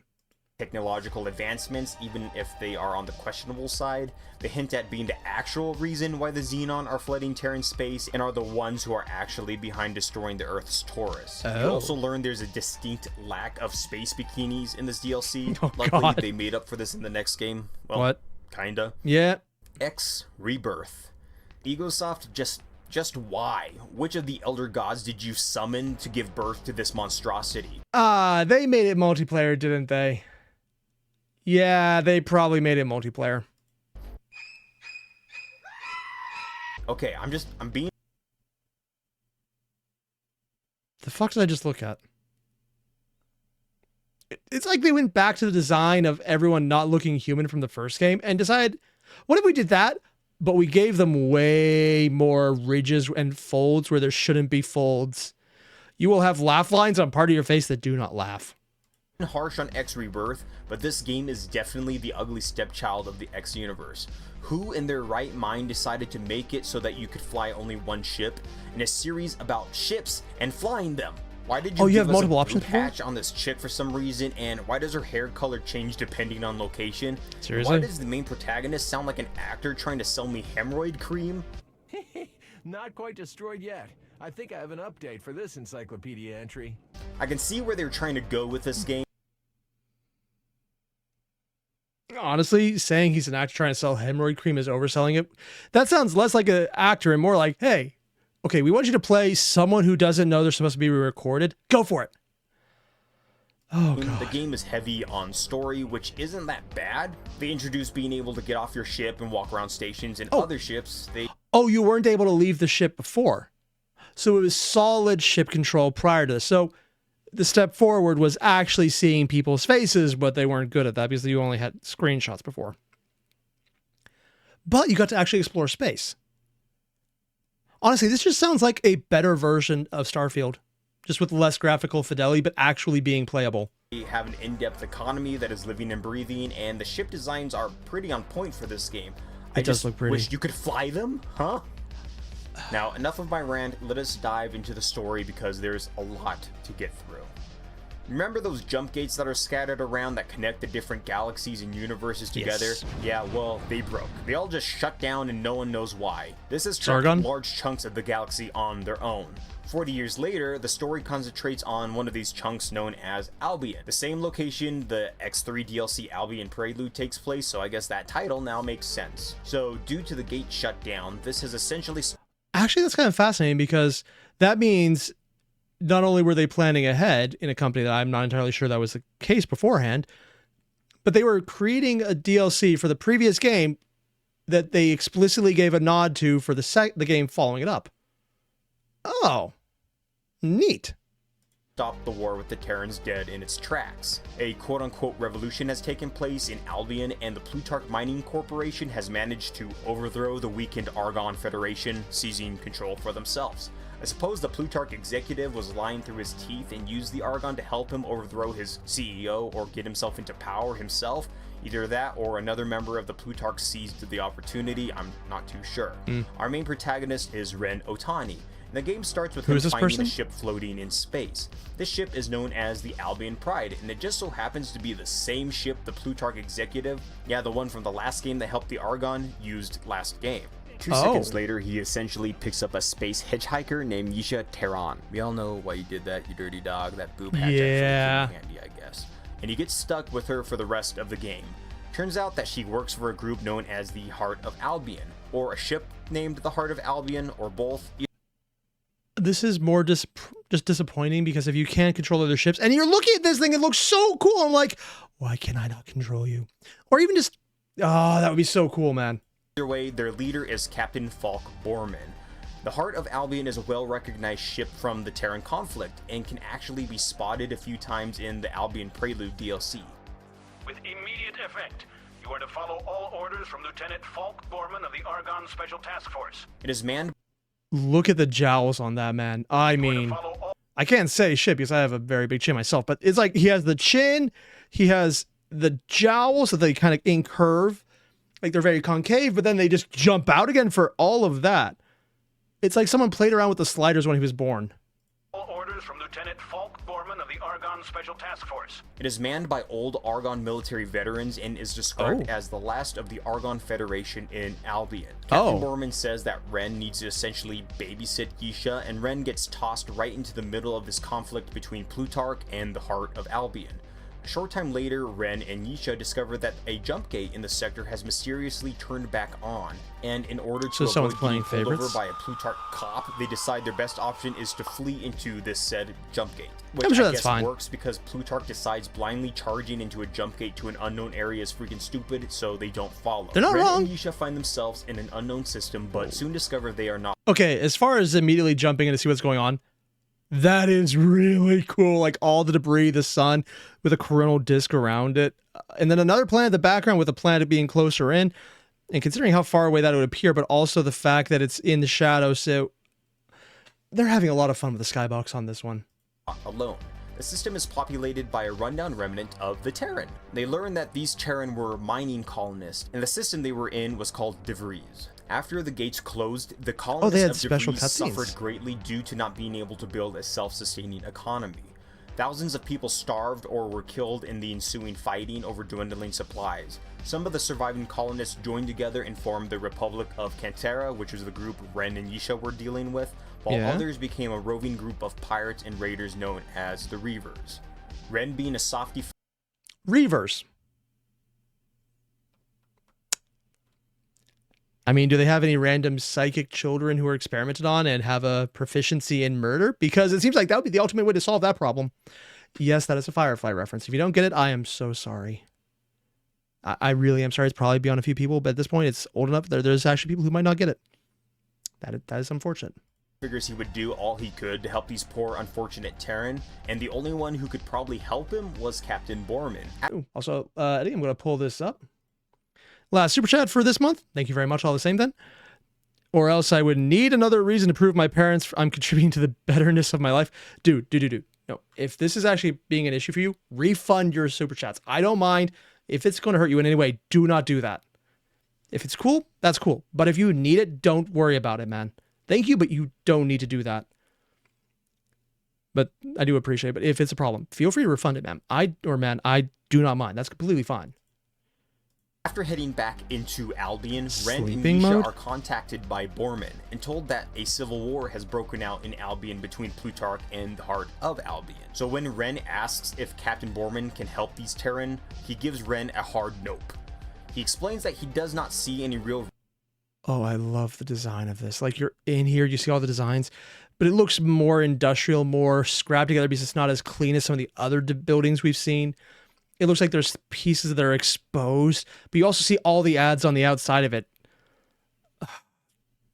C: Technological advancements, even if they are on the questionable side. They hint at being the actual reason why the Xenon are flooding Terran space and are the ones who are actually behind destroying the Earth's Taurus. You also learn there's a distinct lack of space bikinis in this DLC. Luckily, they made up for this in the next game. Well, kinda.
A: Yeah.
C: X Rebirth. Egosoft just why? Which of the Elder Gods did you summon to give birth to this monstrosity?
A: They made it multiplayer, didn't they? Yeah, they probably made it multiplayer.
C: Okay, I'm being...
A: The fuck did I just look at? It's like they went back to the design of everyone not looking human from the first game and decided, what if we did that, but we gave them way more ridges and folds where there shouldn't be folds? You will have laugh lines on part of your face that do not laugh.
C: Harsh on X Rebirth, but this game is definitely the ugly stepchild of the X universe. Who in their right mind decided to make it so that you could fly only one ship in a series about ships and flying them? Why did you
A: have multiple options
C: patch on this chick for some reason, and why does her hair color change depending on location?
A: Seriously?
C: Why does the main protagonist sound like an actor trying to sell me hemorrhoid cream?
E: Not quite destroyed yet. I think I have an update for this encyclopedia entry.
C: I can see where they're trying to go with this game.
A: Honestly, saying he's an actor trying to sell hemorrhoid cream is overselling it. That sounds less like an actor and more like, hey, okay, we want you to play someone who doesn't know they're supposed to be recorded. Go for it. Oh, God.
C: The game is heavy on story, which isn't that bad. They introduce being able to get off your ship and walk around stations, and other ships, they...
A: Oh, you weren't able to leave the ship before. So it was solid ship control prior to this. So the step forward was actually seeing people's faces, but they weren't good at that because you only had screenshots before. But you got to actually explore space. Honestly, this just sounds like a better version of Starfield, just with less graphical fidelity, but actually being playable.
C: We have an in-depth economy that is living and breathing, and the ship designs are pretty on point for this game.
A: It does look pretty.
C: Wish you could fly them, huh? Now, enough of my rant, let us dive into the story because there's a lot to get through. Remember those jump gates that are scattered around that connect the different galaxies and universes together?
A: Yes.
C: Yeah, well, they broke. They all just shut down and no one knows why. This has
A: Sargon?
C: trapped large chunks of the galaxy on their own. 40 years later, the story concentrates on one of these chunks known as Albion. The same location the X3 DLC Albion Prelude takes place, so I guess that title now makes sense. So, due to the gate shutdown, this has essentially...
A: Actually, that's kind of fascinating because that means not only were they planning ahead in a company that I'm not entirely sure that was the case beforehand, but they were creating a DLC for the previous game that they explicitly gave a nod to for the game following it up. Oh, neat.
C: Stop the war with the Terrans dead in its tracks. A quote-unquote revolution has taken place in Albion, and the Plutarch Mining Corporation has managed to overthrow the weakened Argon Federation, seizing control for themselves. I suppose the Plutarch executive was lying through his teeth and used the Argon to help him overthrow his CEO or get himself into power himself. Either that or another member of the Plutarch seized the opportunity, I'm not too sure. Our main protagonist is Ren Otani. The game starts with him finding a ship floating in space. This ship is known as the Albion Pride, and it just so happens to be the same ship the Plutarch executive, yeah, the one from the last game that helped the Argon, used last game. 2 seconds later, he essentially picks up a space hitchhiker named Yisha Terran. We all know why you did that, you dirty dog. That boob hatch actually came in handy, I guess. And he gets stuck with her for the rest of the game. Turns out that she works for a group known as the Heart of Albion, or a ship named the Heart of Albion, or both.
A: This is more just disappointing because if you can't control other ships and you're looking at this thing, it looks so cool. I'm like, why can I not control you? Or even just, that would be so cool, man.
C: Either way, their leader is Captain Falk Borman. The Heart of Albion is a well-recognized ship from the Terran conflict and can actually be spotted a few times in the Albion Prelude DLC.
D: With immediate effect, you are to follow all orders from Lieutenant Falk Borman of the Argon Special Task Force.
C: It is manned.
A: Look at the jowls on that, man. I mean, I can't say shit because I have a very big chin myself, but it's like he has the chin, he has the jowls that they kind of incurve, like they're very concave, but then they just jump out again for all of that. It's like someone played around with the sliders when he was born.
D: All orders from Lieutenant Falk Borman of the Argon Special Task Force.
C: It is manned by old Argon military veterans and is described as the last of the Argon Federation in Albion. Captain Borman says that Ren needs to essentially babysit Yisha, and Ren gets tossed right into the middle of this conflict between Plutarch and the Heart of Albion. A short time later, Ren and Yisha discover that a jump gate in the sector has mysteriously turned back on, and in order to avoid being pulled over by a Plutarch cop, they decide their best option is to flee into this said jump gate. Which
A: I'm sure
C: I
A: that's
C: guess
A: fine.
C: Works because Plutarch decides blindly charging into a jump gate to an unknown area is freaking stupid, so they don't follow.
A: They're not
C: Ren
A: wrong.
C: and Yisha find themselves in an unknown system, but soon discover they are not.
A: Okay, as far as immediately jumping in to see what's going on, that is really cool. Like all the debris, the sun with a coronal disk around it. And then another planet in the background with a planet being closer in. And considering how far away that would appear, but also the fact that it's in the shadow. So they're having a lot of fun with the skybox on this one.
C: Alone. The system is populated by a rundown remnant of the Terran. They learn that these Terran were mining colonists, and the system they were in was called De Vries. After the gates closed, the colonists of De Vries suffered greatly due to not being able to build a self-sustaining economy. Thousands of people starved or were killed in the ensuing fighting over dwindling supplies. Some of the surviving colonists joined together and formed the Republic of Cantera, which was the group Ren and Yisha were dealing with, while others became a roving group of pirates and raiders known as the Reavers. Ren being a softie...
A: Reavers. I mean, do they have any random psychic children who are experimented on and have a proficiency in murder? Because it seems like that would be the ultimate way to solve that problem. Yes, that is a Firefly reference. If you don't get it, I am so sorry. I really am sorry. It's probably beyond a few people, but at this point, it's old enough that there's actually people who might not get it. That is unfortunate.
C: figures he would do all he could to help these poor unfortunate Terran, and the only one who could probably help him was Captain Borman.
A: Ooh, also, I think I'm going to pull this up. Last super chat for this month. Thank you very much, all the same then. Or else I would need another reason to prove my parents I'm contributing to the betterness of my life. Dude. No, if this is actually being an issue for you, refund your super chats. I don't mind. If it's going to hurt you in any way, do not do that. If it's cool, that's cool. But if you need it, don't worry about it, man. Thank you, but you don't need to do that. But I do appreciate it. But if it's a problem, feel free to refund it, man. I do not mind. That's completely fine.
C: After heading back into Albion, Ren and
A: Sleeping
C: Nisha
A: mode?
C: are contacted by Borman and told that a civil war has broken out in Albion between Plutarch and the heart of Albion. So when Ren asks if Captain Borman can help these Terran, he gives Ren a hard nope. He explains that he does not see any real...
A: Oh, I love the design of this. Like, you're in here, you see all the designs, but it looks more industrial, more scrapped together because it's not as clean as some of the other buildings we've seen. It looks like there's pieces that are exposed, but you also see all the ads on the outside of it. Ugh.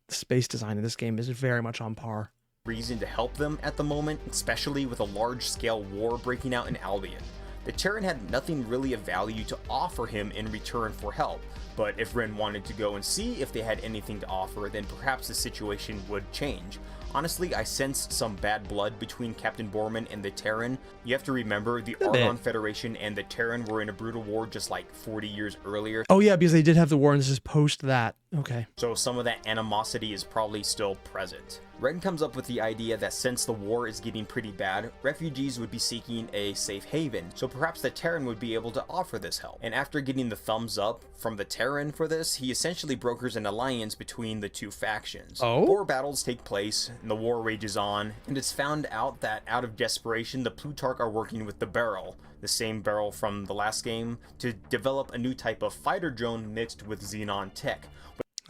A: The space design in this game is very much on par.
C: reason to help them at the moment, especially with a large-scale war breaking out in Albion. The Terran had nothing really of value to offer him in return for help, but if Ren wanted to go and see if they had anything to offer, then perhaps the situation would change. Honestly, I sensed some bad blood between Captain Borman and the Terran. You have to remember, the Argon Federation and the Terran were in a brutal war just like 40 years earlier.
A: Oh yeah, because they did have the war, and this is post that. Okay.
C: So some of that animosity is probably still present. Ren comes up with the idea that since the war is getting pretty bad, refugees would be seeking a safe haven, so perhaps the Terran would be able to offer this help. And after getting the thumbs up from the Terran for this, he essentially brokers an alliance between the two factions.
A: Oh?
C: More battles take place, and the war rages on, and it's found out that out of desperation, the Plutarch are working with the Barrel, the same Barrel from the last game, to develop a new type of fighter drone mixed with Xenon tech.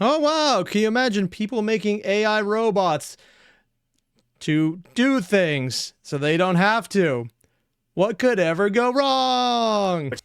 A: Oh wow, can you imagine people making AI robots to do things so they don't have to? What could ever go wrong?
C: Which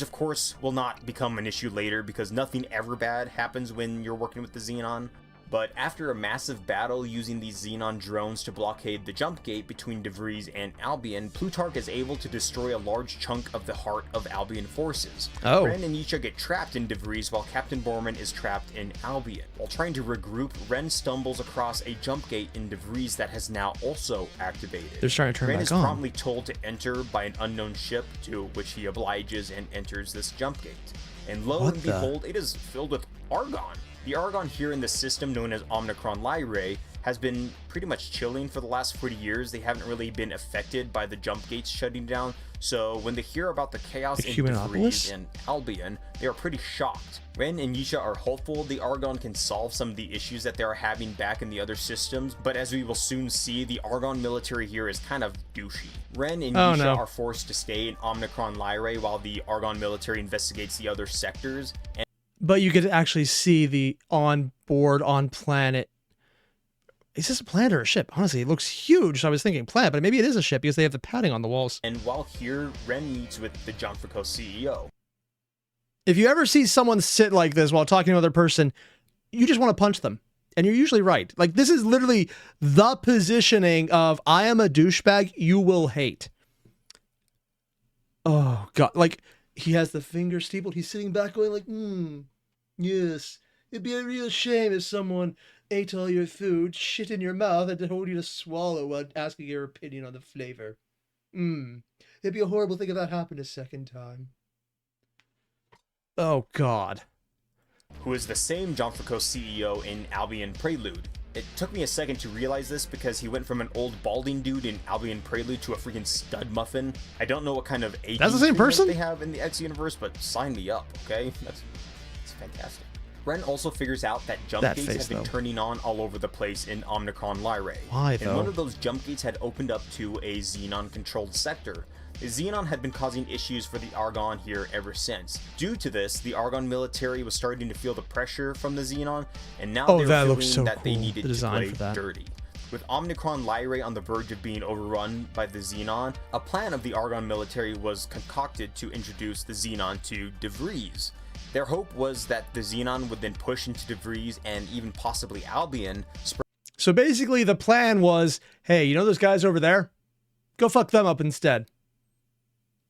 C: of course will not become an issue later, because nothing ever bad happens when you're working with the Xenon. But after a massive battle using these Xenon drones to blockade the jump gate between DeVries and Albion, Plutarch is able to destroy a large chunk of the heart of Albion forces.
A: Oh.
C: Ren and Nisha get trapped in DeVries while Captain Borman is trapped in Albion. While trying to regroup, Ren stumbles across a jump gate in DeVries that has now also activated.
A: They're trying to turn
C: Ren
A: back
C: is
A: on.
C: promptly told to enter by an unknown ship, to which he obliges and enters this jump gate. And lo
A: What
C: and
A: the-
C: behold, it is filled with Argon. The Argon here in the system, known as Omicron Lyrae, has been pretty much chilling for the last 40 years. They haven't really been affected by the jump gates shutting down, so when they hear about the chaos
A: The
C: in
A: Humanopolis?
C: DeVries and Albion, they are pretty shocked. Ren and Nisha are hopeful the Argon can solve some of the issues that they are having back in the other systems, but as we will soon see, the Argon military here is kind of douchey. Ren and
A: Oh,
C: Nisha
A: no.
C: are forced to stay in Omicron Lyrae while the Argon military investigates the other sectors, and
A: But you could actually see the on-board, on-planet. Is this a planet or a ship? Honestly, it looks huge. So I was thinking planet, but maybe it is a ship because they have the padding on the walls.
C: while here, Ren meets with the Jumfrico CEO.
A: If you ever see someone sit like this while talking to another person, you just want to punch them. And you're usually right. Like, this is literally the positioning of, I am a douchebag you will hate. Oh, God. Like, he has the finger steepled. He's sitting back going like, yes. It'd be a real shame if someone ate all your food, shit in your mouth, and told you to swallow while asking your opinion on the flavor. It'd be a horrible thing if that happened a second time. Oh, God.
C: Who is the same Jumfrico CEO in Albion Prelude. It took me a second to realize this because he went from an old balding dude in Albion Prelude to a freaking stud muffin. I don't know what kind of aging
A: That's the same
C: treatment
A: person?
C: they have in the X Universe, but sign me up, okay? That's fantastic. Ren also figures out that jump
A: That
C: gates
A: face,
C: have been
A: though.
C: turning on all over the place in Omicron Lyrae.
A: Why,
C: And
A: though?
C: one of those jump gates had opened up to a Xenon-controlled sector. The Xenon had been causing issues for the Argon here ever since. Due to this, the Argon military was starting to feel the pressure from the Xenon, and now
A: Oh,
C: they were
A: that
C: feeling
A: looks so
C: that they
A: cool,
C: needed
A: the
C: to
A: design
C: play
A: for that.
C: dirty. With Omicron Lyrae on the verge of being overrun by the Xenon, a plan of the Argon military was concocted to introduce the Xenon to DeVries. Their hope was that the Xenon would then push into DeVries and even possibly Albion,
A: So basically the plan was, hey, you know those guys over there? Go fuck them up instead.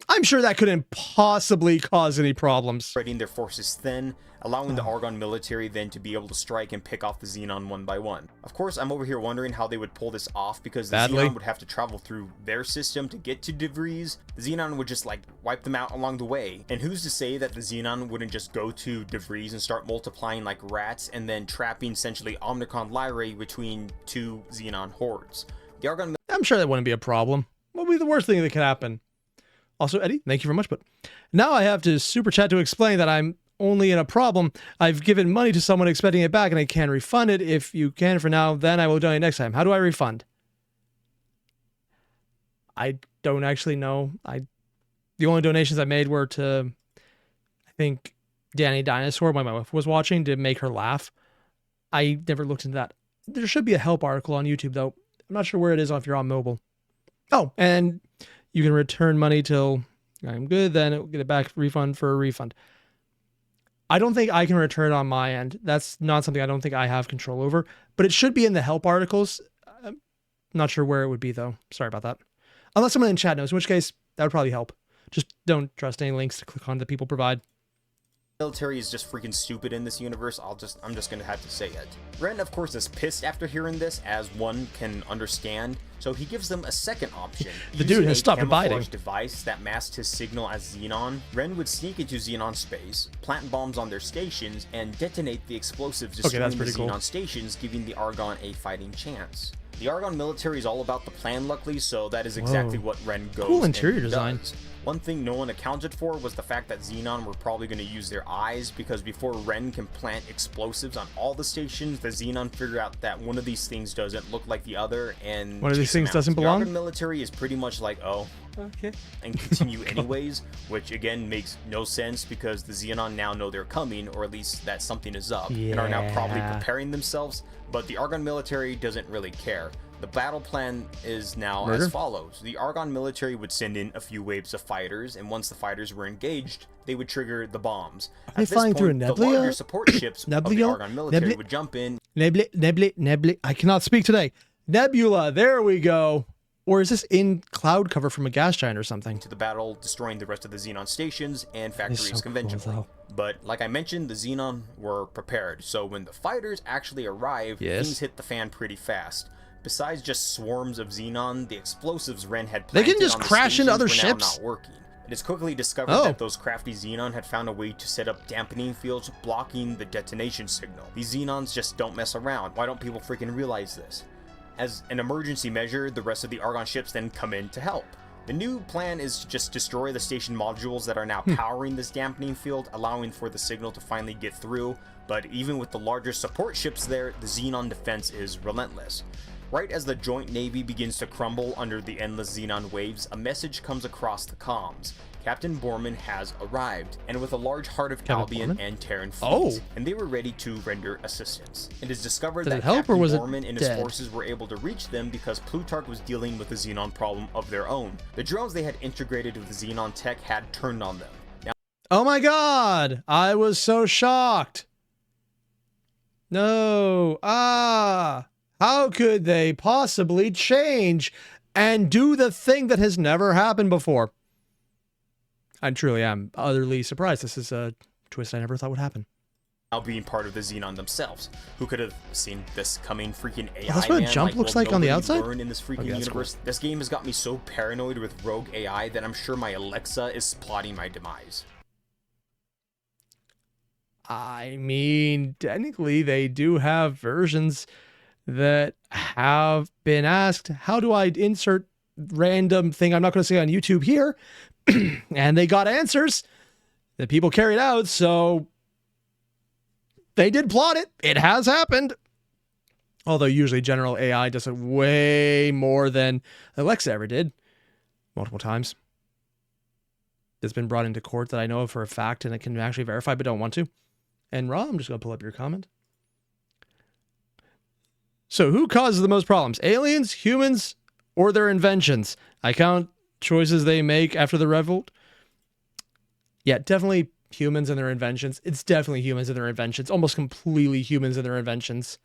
A: I'm sure that couldn't possibly cause any problems.
C: Spreading their forces thin, allowing the Argon military then to be able to strike and pick off the Xenon one by one. Of course, I'm over here wondering how they would pull this off, because the Xenon would have to travel through their system to get to DeVries. The Xenon would just, like, wipe them out along the way. And who's to say that the Xenon wouldn't just go to DeVries and start multiplying like rats, and then trapping essentially Omnicron Lyrae between two Xenon hordes? The Argon...
A: I'm sure that wouldn't be a problem. What would be the worst thing that could happen? Also, Eddie, thank you very much, but now I have to super chat to explain that I'm only in a problem. I've given money to someone expecting it back, and I can't refund it. If you can for now, then I will donate next time. How do I refund? I don't actually know. The only donations I made were to, I think, Danny Dinosaur, when my wife was watching, to make her laugh. I never looked into that. There should be a help article on YouTube, though. I'm not sure where it is if you're on mobile. Oh, and you can return money till I'm good, then it'll get it back, refund for a refund. I don't think I can return it on my end. That's not something I don't think I have control over, but it should be in the help articles. I'm not sure where it would be, though. Sorry about that. Unless someone in chat knows, in which case that would probably help. Just don't trust any links to click on that people provide.
C: Military is just freaking stupid in this universe. I'm just gonna have to say it. Ren, of course, is pissed after hearing this, as one can understand, so he gives them a second option.
A: The dude has stopped abiding.
C: Using a device that masked his signal as Xenon, Ren would sneak into Xenon space, plant bombs on their stations, and detonate the explosives destroying the Xenon stations, giving the Argon a fighting chance. The Argon military is all about the plan, luckily, so that is exactly what Ren goes
A: cool interior design.
C: Does. One thing no one accounted for was the fact that Xenon were probably going to use their eyes, because before Ren can plant explosives on all the stations, the Xenon figure out that one of these things doesn't look like the other, and
A: one of these things doesn't belong.
C: The Argon military is pretty much like, oh, okay, and continue anyways, which again makes no sense, because the Xenon now know they're coming, or at least that something is up, and are now probably preparing themselves, but the Argon military doesn't really care. The battle plan is now as follows. The Argon military would send in a few waves of fighters, and once the fighters were engaged, they would trigger the bombs.
A: Are they flying through a nebula?
C: The larger support ships of the Argon military would jump in.
A: Nebula. I cannot speak today. Nebula. There we go. Or is this in cloud cover from a gas giant or something?
C: To the battle, destroying the rest of the Xenon stations and factories conventionally. But like I mentioned, the Xenon were prepared, so when the fighters actually arrived, things hit the fan pretty fast. Besides just swarms of Xenon, the explosives Ren had planted
A: they can just crash into other ships.
C: Not working. It is quickly discovered that those crafty Xenon had found a way to set up dampening fields blocking the detonation signal. These Xenons just don't mess around. Why don't people freaking realize this? As an emergency measure, the rest of the Argon ships then come in to help. The new plan is to just destroy the station modules that are now powering this dampening field, allowing for the signal to finally get through, but even with the larger support ships there, the Xenon defense is relentless. Right as the joint navy begins to crumble under the endless Xenon waves, a message comes across the comms. Captain Borman has arrived, and with a large heart of Albion and Terran fleets, and they were ready to render assistance. It is discovered that Captain Borman and his forces were able to reach them because Plutarch was dealing with a Xenon problem of their own. The drones they had integrated with the Xenon tech had turned on them. Now,
A: oh my god! I was so shocked! No! How could they possibly change and do the thing that has never happened before? I truly am utterly surprised. This is a twist I never thought would happen.
C: Now being part of the Xenon themselves. Who could have seen this coming? Freaking AI,
A: that's what a jump looks like on the outside?
C: In this freaking universe. Cool. This game has got me so paranoid with rogue AI that I'm sure my Alexa is plotting my demise.
A: I mean, technically they do have versions that have been asked, how do I insert random thing I'm not going to say on YouTube here? And they got answers that people carried out, so they did plot it. It has happened. Although usually general AI does it way more than Alexa ever did. Multiple times. It's been brought into court that I know of for a fact, and I can actually verify, but don't want to. And Rob, I'm just going to pull up your comment. So who causes the most problems? Aliens, humans, or their inventions? I count choices they make after the revolt. Yeah, definitely humans and their inventions. It's definitely humans and their inventions. Almost completely humans and their inventions.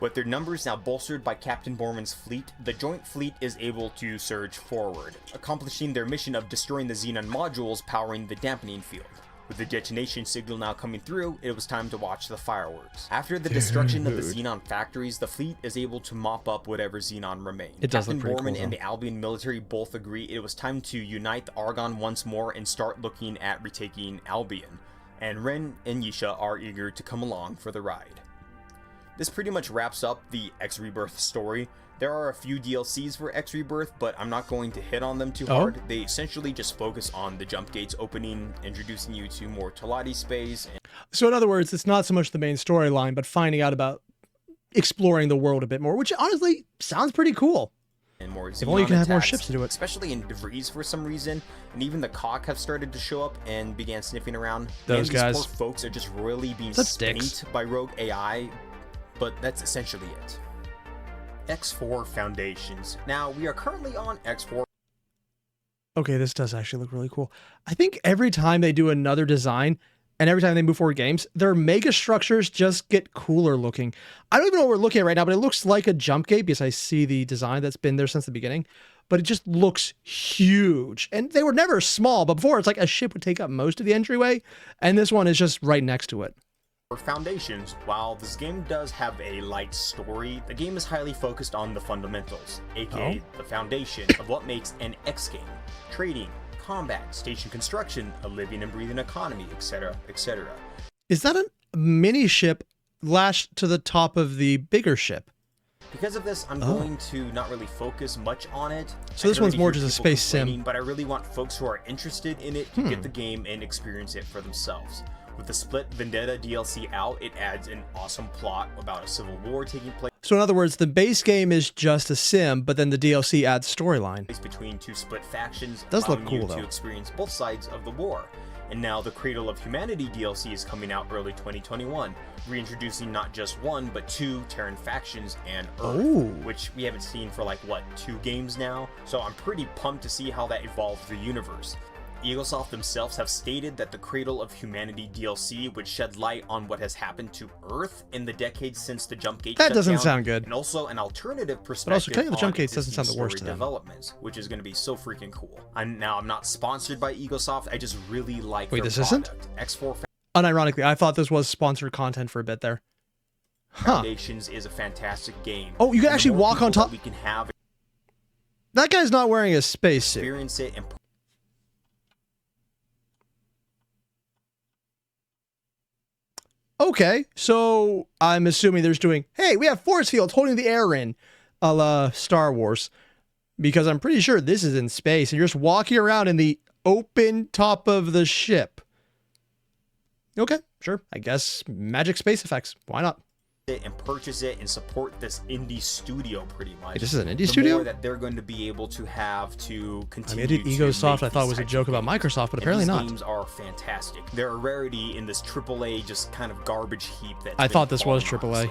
C: With their numbers now bolstered by Captain Borman's fleet, the joint fleet is able to surge forward, accomplishing their mission of destroying the Xenon modules powering the dampening field. With the detonation signal now coming through, it was time to watch the fireworks. After the destruction of the Xenon factories, the fleet is able to mop up whatever Xenon remained.
A: It does
C: Captain
A: look pretty
C: Borman
A: cool,
C: and the Albion military both agree it was time to unite the Argonne once more and start looking at retaking Albion. And Ren and Yisha are eager to come along for the ride. This pretty much wraps up the X Rebirth story. There are a few DLCs for X Rebirth, but I'm not going to hit on them too hard. They essentially just focus on the jump gates opening, introducing you to more Talati space.
A: So in other words, it's not so much the main storyline, but finding out about exploring the world a bit more, which honestly sounds pretty cool.
C: And more
A: if only you can have more ships to do it.
C: Especially in DeVries for some reason, and even the cock have started to show up and began sniffing around.
A: Those guys.
C: These poor folks are just really being spanked by rogue AI, but that's essentially it. X4 Foundations. Now, we are currently on X4.
A: Okay, this does actually look really cool. I think every time they do another design, and every time they move forward games, their mega structures just get cooler looking. I don't even know what we're looking at right now, but it looks like a jump gate because I see the design that's been there since the beginning. But it just looks huge. And they were never small, but before it's like a ship would take up most of the entryway, and this one is just right next to it.
C: For Foundations, while this game does have a light story, the game is highly focused on the fundamentals, aka the foundation of what makes an X game. Trading, combat, station construction, a living and breathing economy, etc., etc.
A: Is that a mini ship lashed to the top of the bigger ship?
C: Because of this, I'm going to not really focus much on it.
A: So this one's more just a space sim.
C: But I really want folks who are interested in it to get the game and experience it for themselves. With the Split Vendetta DLC out, it adds an awesome plot about a civil war taking place.
A: So in other words, the base game is just a sim, but then the DLC adds storyline.
C: Between two split factions,
A: does look cool though.
C: To experience both sides of the war. And now the Cradle of Humanity DLC is coming out early 2021, reintroducing not just one, but two Terran factions and Earth, which we haven't seen for like, what, 2 games now? So I'm pretty pumped to see how that evolves the universe. Eaglesoft themselves have stated that the Cradle of Humanity DLC would shed light on what has happened to Earth in the decades since the jump gate.
A: That doesn't sound good.
C: And also an alternative perspective.
A: But also, cutting the jump gates doesn't sound the worst to them.
C: Developments, which is going to be so freaking cool. I'm not sponsored by Eaglesoft. I just really like.
A: Wait,
C: their
A: this isn't?
C: X4.
A: Unironically, I thought this was sponsored content for a bit there.
C: Foundations is a fantastic game.
A: Oh, you can actually walk on top.
C: We can have.
A: That guy's not wearing a spacesuit.
C: Experience it and.
A: Okay, so I'm assuming there's doing, hey, we have force fields holding the air in, a la Star Wars, because I'm pretty sure this is in space, and you're just walking around in the open top of the ship. Okay, sure, I guess magic space effects, why not?
C: And purchase it and support this indie studio pretty much.
A: This is an indie studio?
C: More that they're going to be able to have to continue.
A: I mean, I did Egosoft. I thought it was a joke about Microsoft, but apparently not.
C: These games are fantastic. They're a rarity in this AAA just kind of garbage heap that.
A: I thought this was AAA.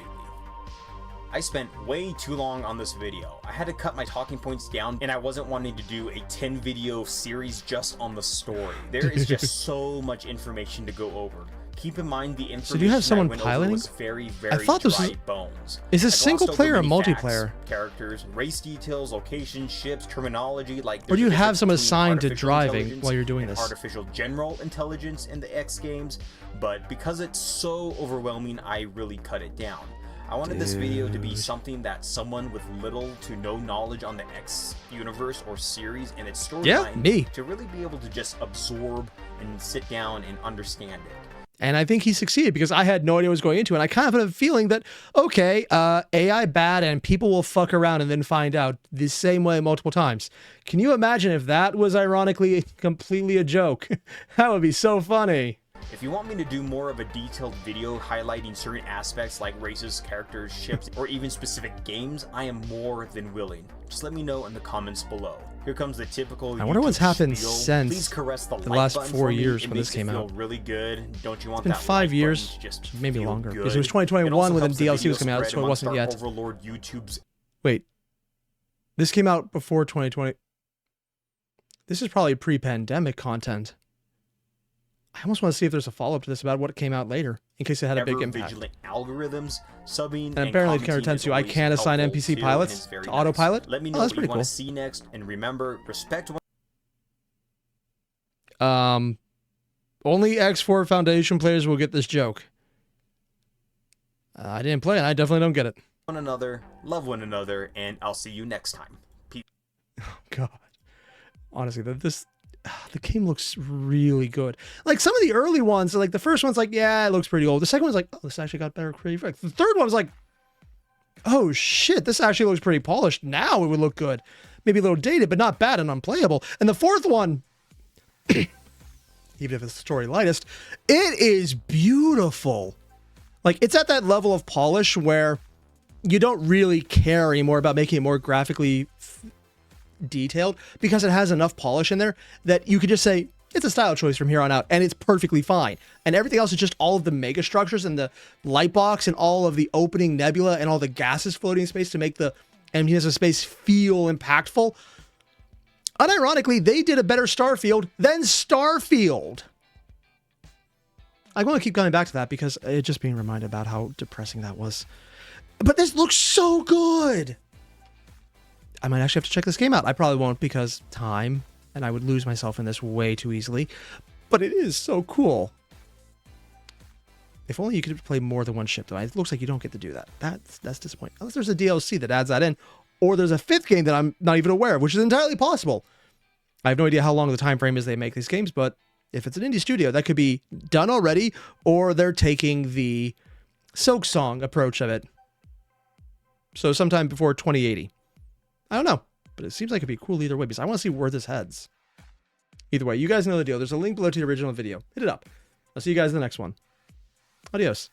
C: I spent way too long on this video. I had to cut my talking points down, and I wasn't wanting to do a 10 video series just on the story. There is just so much information to go over. Keep in mind the information.
A: So do you have someone piloting?
C: Was very, very
A: I thought this was
C: bones.
A: Is this single player or multiplayer?
C: Facts, characters, race details, locations, ships, terminology. Like,
A: or do you have some assigned to driving while you're doing this?
C: Artificial general intelligence in the X games, but because it's so overwhelming, I really cut it down. I wanted this video to be something that someone with little to no knowledge on the X universe or series and its storyline to really be able to just absorb and sit down and understand it.
A: And I think he succeeded because I had no idea what was going into it. And I kind of had a feeling that, okay, AI bad and people will fuck around and then find out the same way multiple times. Can you imagine if that was ironically completely a joke? That would be so funny.
C: If you want me to do more of a detailed video highlighting certain aspects like races, characters, ships, or even specific games, I am more than willing. Just let me know in the comments below. Here comes the typical.
A: I wonder what's happened
C: spiel.
A: since the last 4 years when this came out.
C: Really good. Don't you want
A: it's been 5 years, just maybe longer. Because it was 2021 when the DLC was coming out, so it wasn't yet.
C: Overlord YouTube's.
A: Wait, this came out before 2020. This is probably pre-pandemic content. I almost want to see if there's a follow-up to this about what came out later, in case it had a big impact.
C: Vigilant algorithms, subbing,
A: And apparently Terran
C: commenting is
A: I
C: always
A: can't assign
C: helpful
A: NPC
C: too,
A: pilots
C: and it's very
A: to
C: nice.
A: autopilot.
C: Let me
A: Oh,
C: know
A: that's
C: what you
A: pretty
C: want
A: cool.
C: to see next, and remember, respect one.
A: Only X4 Foundation players will get this joke. I didn't play it. I definitely don't get it.
C: One another, love one another, and I'll see you next time. Peace.
A: Oh, God. Honestly, the game looks really good. Like, some of the early ones, like, the first one's like, yeah, it looks pretty old. The second one's like, oh, this actually got better creative effects. The third one was like, oh, shit, this actually looks pretty polished. Now it would look good. Maybe a little dated, but not bad and unplayable. And the fourth one, even if it's the story lightest, it is beautiful. Like, it's at that level of polish where you don't really care anymore about making it more graphically detailed, because it has enough polish in there that you could just say it's a style choice from here on out, and it's perfectly fine. And everything else is just all of the mega structures and the light box and all of the opening nebula and all the gases floating in space to make the emptiness of space feel impactful. Unironically, they did a better Starfield than Starfield. I want to keep coming back to that because it's just being reminded about how depressing that was. But this looks so good. I might actually have to check this game out. I probably won't because time, and I would lose myself in this way too easily. But it is so cool. If only you could play more than one ship, though. It looks like you don't get to do that. That's disappointing. Unless there's a DLC that adds that in, or there's a fifth game that I'm not even aware of, which is entirely possible. I have no idea how long the time frame is they make these games, but if it's an indie studio, that could be done already, or they're taking the Silk Song approach of it. So sometime before 2080. I don't know, but it seems like it'd be cool either way, because I want to see where this heads. Either way, you guys know the deal. There's a link below to the original video. Hit it up. I'll see you guys in the next one. Adios.